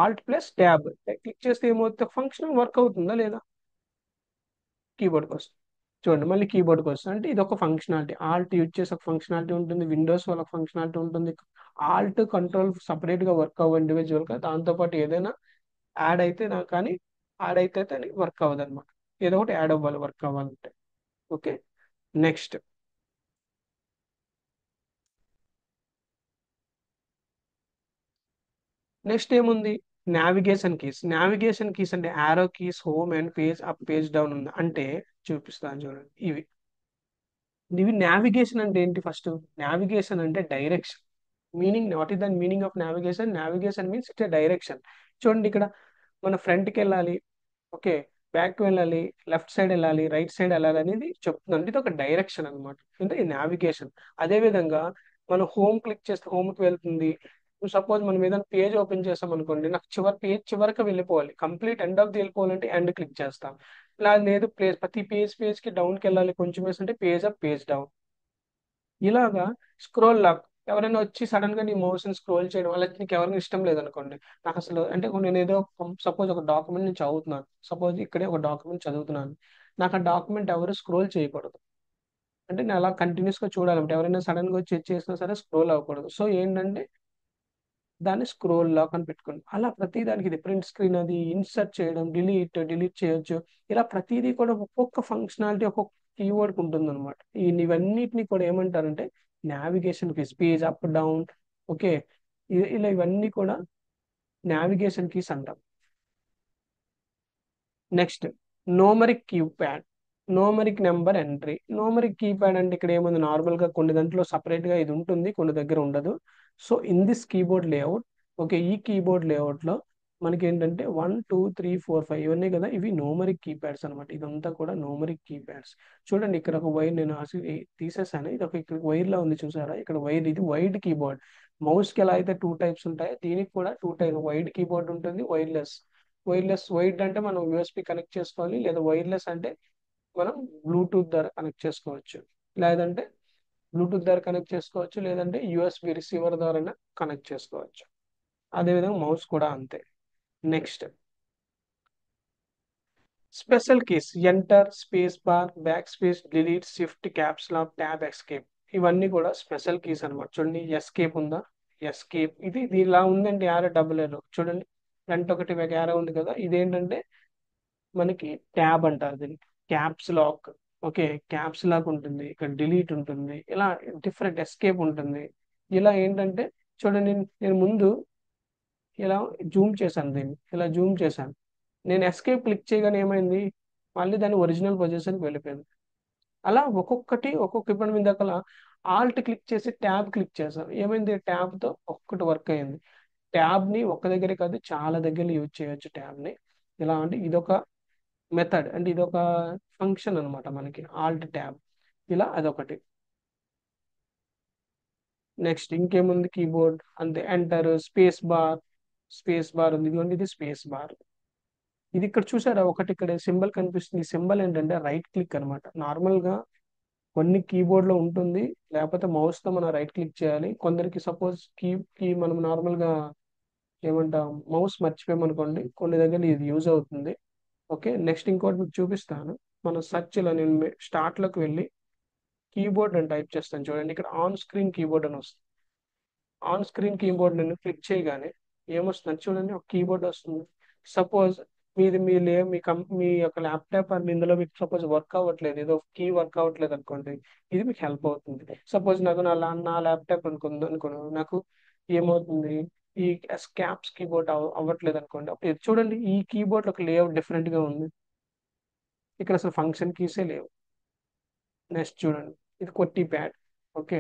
ఆల్ట్ ప్లస్ ట్యాబ్ క్లిక్ చేస్తే ఏమవుతుంది, ఫంక్షన్ వర్క్ అవుతుందా లేదా, కీబోర్డ్కి వస్తుంది. చూడండి మళ్ళీ కీబోర్డ్కి వస్తుంది. అంటే ఇది ఒక ఫంక్షనాలిటీ, ఆల్ట్ యూజ్ చేసి ఒక ఫంక్షనాలిటీ ఉంటుంది, విండోస్ వాళ్ళ ఫంక్షనాలిటీ ఉంటుంది. ఆల్ట్ కంట్రోల్ సపరేట్ గా వర్క్ అవ్వ ఇండివిజువల్ గా, దాంతోపాటు ఏదైనా యాడ్ అయితే నాకు కానీ యాడ్ అయితే వర్క్ అవ్వదు అనమాట. ఏదో ఒకటి యాడ్ అవ్వాలి వర్క్ అవ్వాలంటే. ఓకే, నెక్స్ట్ ఏముంది, నావిగేషన్ కీస్ అంటే ఆరో keys, home and page up page down ఉంది అంటే, చూపిస్తాను చూడండి. ఇవి నావిగేషన్ అంటే ఏంటి, ఫస్ట్ నావిగేషన్ అంటే direction. What is the meaning of navigation, navigation means it's direction. చూడండి ఇక్కడ మన ఫ్రంట్కి వెళ్ళాలి, ఓకే, బ్యాక్ వెళ్ళాలి, లెఫ్ట్ సైడ్ వెళ్ళాలి, రైట్ సైడ్ వెళ్ళాలి అనేది చెప్తుంది. అంటే ఇది ఒక డైరెక్షన్ అనమాట, అంటే ఈ నావిగేషన్. అదే విధంగా మనం హోమ్ క్లిక్ చేస్తే హోమ్కి వెళ్తుంది. సపోజ్ మనం ఏదైనా పేజ్ ఓపెన్ చేస్తాం అనుకోండి, నాకు పేజ్ చివరికి వెళ్ళిపోవాలి, కంప్లీట్ ఎండ్ ఆఫ్ ది వెళ్ళిపోవాలంటే ఎండ్ క్లిక్ చేస్తాం. ఇలా లేదు, ప్రతి పేజ్ కి డౌన్కి వెళ్ళాలి కొంచెం వేస్తుంటే పేజ్ అప్ పేజ్ డౌన్. ఇలాగా స్క్రోల్ లాక్, ఎవరైనా వచ్చి సడన్ గా నీ మౌస్ ని స్క్రోల్ చేయడం వల్ల నీకు ఎవరైనా ఇష్టం లేదనుకోండి, నాకు అసలు అంటే నేను ఏదో సపోజ్ ఒక డాక్యుమెంట్ నేను చదువుతున్నాను, సపోజ్ ఇక్కడే ఒక డాక్యుమెంట్ చదువుతున్నాను, నాకు ఆ డాక్యుమెంట్ ఎవరు స్క్రోల్ చేయకూడదు. అంటే నేను అలా కంటిన్యూస్ గా చూడాలంటే ఎవరైనా సడన్ గా వచ్చి చేసినా సరే స్క్రోల్ అవ్వకూడదు. సో ఏంటంటే దాన్ని స్క్రోల్ లాక్ అని పెట్టుకోండి. అలా ప్రతి దానికి ఇది ప్రింట్ స్క్రీన్, అది ఇన్సర్ట్ చేయడం, డిలీట్ చేయొచ్చు. ఇలా ప్రతిదీ కూడా ఒక్కొక్క ఫంక్షనాలిటీ ఒక్కొక్క కీవర్డ్ ఉంటుంది అనమాట. ఇవన్నిటిని కూడా ఏమంటారంటే navigation keys, page up down, okay, ఇలా ఇవన్నీ కూడా నావిగేషన్ కీస్ అంటాం. Next numeric keypad, numeric number entry. Numeric keypad అంటే ఇక్కడ ఏముంది, నార్మల్ గా కొన్ని దాంట్లో సపరేట్ గా ఇది ఉంటుంది, కొన్ని దగ్గర ఉండదు. So in this keyboard layout, okay, ఈ కీబోర్డ్ లేఅవుట్ లో మనకి ఏంటంటే 1 2 3 4 5 ఇవన్నీ కదా, ఇవి నోమరిక్ కీప్యాడ్స్ అనమాట. ఇదంతా కూడా నోమరిక్ కీప్యాడ్స్. చూడండి ఇక్కడ ఒక వైర్ నేను తీసేసాను, ఇది ఒక ఇక్కడ వైర్ లా ఉంది చూసారా, ఇక్కడ వైర్, ఇది వైడ్ కీబోర్డ్. మౌస్ కి ఎలా అయితే 2 టైప్స్ ఉంటాయి, దీనికి కూడా 2 టైప్ వైడ్ కీబోర్డ్ ఉంటుంది, వైర్లెస్ అంటే మనం యూఎస్బి కనెక్ట్ చేసుకోవాలి, లేదా వైర్లెస్ అంటే మనం బ్లూటూత్ ద్వారా కనెక్ట్ చేసుకోవచ్చు, లేదంటే బ్లూటూత్ ద్వారా కనెక్ట్ చేసుకోవచ్చు, లేదంటే యూఎస్బి రిసీవర్ ద్వారా కనెక్ట్ చేసుకోవచ్చు. అదేవిధంగా మౌస్ కూడా అంతే. Next special keys, enter, space bar, backspace, delete, shift, caps lock, tab, escape. ఇవన్నీ కూడా స్పెషల్ కీస్ అన్నమాట. చూడండి ఎస్కేప్ ఉందా, ఎస్కేప్ ఇది ఇలా ఉందండి, యారో డబుల్ యారో చూడండి. ఫ్రంట్ ఒకటి ఒక యారో ఉంది కదా, ఇదేంటంటే మనకి ట్యాబ్ అంటారు దీన్ని, caps lock. Okay, caps lock ఉంటుంది, ఇక్కడ డిలీట్ ఉంటుంది, ఇలా డిఫరెంట్ ఎస్కేప్ ఉంటుంది. ఇలా ఏంటంటే చూడండి, నేను ముందు ఇలా జూమ్ చేశాను, దీన్ని ఇలా జూమ్ చేశాను. నేను ఎస్కేప్ క్లిక్ చేయగానే ఏమైంది, మళ్ళీ దాని ఒరిజినల్ పొజిషన్కి వెళ్ళిపోయింది. అలా ఒక్కొక్కటి ఒక్కొక్క, ఇప్పుడు మీద దాకా ఆల్ట్ క్లిక్ చేసి ట్యాబ్ క్లిక్ చేశాను, ఏమైంది, ట్యాబ్ తో ఒక్కటి వర్క్ అయింది. ట్యాబ్ ని ఒక్క దగ్గరే కాదు, చాలా దగ్గర యూజ్ చేయొచ్చు ట్యాబ్ ని. ఇలా అంటే ఇదొక మెథడ్, అంటే ఇదొక ఫంక్షన్ అన్నమాట మనకి, ఆల్ట్ ట్యాబ్. ఇలా అదొకటి. నెక్స్ట్ ఇంకేముంది, కీబోర్డ్ అంతే, enter, space bar. Space bar ఉంది, ఇదిగోండి ఇది స్పేస్ బార్. ఇది ఇక్కడ చూసారా, ఒకటి ఇక్కడ సింబల్ కనిపిస్తుంది, ఈ సింబల్ ఏంటంటే రైట్ క్లిక్ అనమాట. నార్మల్ గా కొన్ని కీబోర్డ్ లో ఉంటుంది, లేకపోతే మౌస్ తో మనం రైట్ క్లిక్ చేయాలి. కొందరికి సపోజ్ కీ మనం నార్మల్ గా ఏమంటాం, మౌస్ మర్చిపోయామనుకోండి, కొన్ని దగ్గర ఇది యూజ్ అవుతుంది. ఓకే, నెక్స్ట్ ఇంకోటి మీకు చూపిస్తాను. మన సెర్చ్ లో నేను స్టార్ట్ లోకి వెళ్ళి కీబోర్డ్ అని టైప్ చేస్తాను, చూడండి ఇక్కడ ఆన్ స్క్రీన్ కీబోర్డ్ అని వస్తుంది. ఆన్ స్క్రీన్ కీబోర్డ్ నేను క్లిక్ చేయగానే ఏమొస్తుంది చూడండి, ఒక కీబోర్డ్ వస్తుంది. సపోజ్ మీది మీ లే మీ కం మీ యొక్క ల్యాప్టాప్ అండ్ ఇందులో మీకు సపోజ్ వర్క్ అవ్వట్లేదు, ఏదో కీ వర్క్ అవ్వట్లేదు అనుకోండి, ఇది మీకు హెల్ప్ అవుతుంది. సపోజ్ నాకు నా ల్యాప్టాప్ నాకు ఏమవుతుంది, ఈ క్యాప్స్ కీబోర్డ్ అవ్వట్లేదు అనుకోండి, అప్పుడు ఇది చూడండి, ఈ కీబోర్డ్ ఒక లేఅవుట్ డిఫరెంట్ గా ఉంది. ఇక్కడ అసలు ఫంక్షన్ కీసే లేవు. నెక్స్ట్ చూడండి, ఇది కొట్టి ప్యాడ్. ఓకే,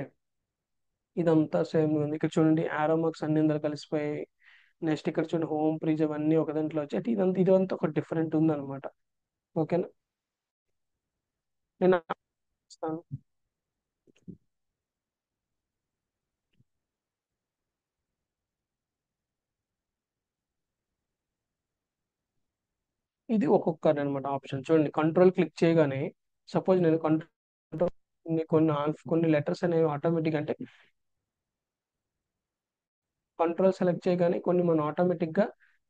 ఇదంతా సేమ్ ఉంది. ఇక్కడ చూడండి ఆరో మార్క్స్ అన్ని ఇందులో కలిసిపోయాయి. నెక్స్ట్ ఇక్కడ చూడండి హోమ్ ప్రీజ్ అవన్నీ ఒక దాంట్లో వచ్చి, అంటే ఇదంతా ఒక డిఫరెంట్ ఉంది అనమాట. ఓకేనా, నేను ఇస్తాను. ఇది ఒక్కొక్కటి అనమాట ఆప్షన్. చూడండి కంట్రోల్ క్లిక్ చేయగానే, సపోజ్ నేను కంట్రోల్ కొన్ని లెటర్స్ అనేవి ఆటోమేటిక్, అంటే కంట్రోల్ సెలెక్ట్ చేయగానే కొన్ని మనం ఆటోమేటిక్ గా,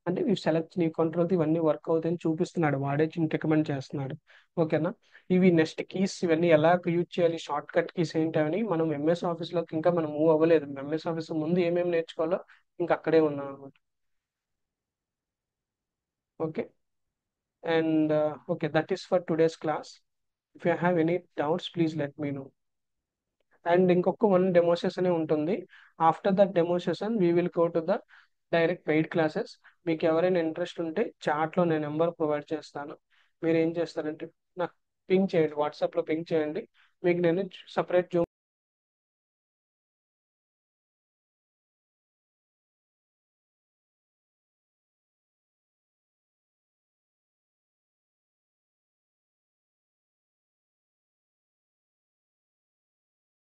అంటే ఇవి సెలెక్ట్ నీ కంట్రోల్ ఇవన్నీ వర్క్ అవుతాయని చూపిస్తున్నాడు, వాడే రికమెండ్ చేస్తున్నాడు. ఓకేనా, ఇవి నెక్స్ట్ కీస్, ఇవన్నీ ఎలా యూజ్ చేయాలి, షార్ట్ కట్ కీస్ ఏంటి అని మనం ఎంఎస్ ఆఫీస్ లోకి ఇంకా మనం మూవ్ అవ్వలేదు. ఎంఎస్ ఆఫీస్ ముందు ఏమేమి నేర్చుకోవాలో ఇంకా అక్కడే ఉన్నాం అనమాట. Okay, and okay, that is for today's class. If you have any doubts please let me know. And ఇంకొక వన్ డెమో సెషన్ ఉంటుంది. After that demo session we will go to the direct paid classes. మీకు ఎవరైనా interest ఉంటే చాట్లో నేను number provide చేస్తాను. మీరు ఏం చేస్తారంటే నాకు పింక్ చేయండి, వాట్సాప్లో పింక్ చేయండి. మీకు నేను సపరేట్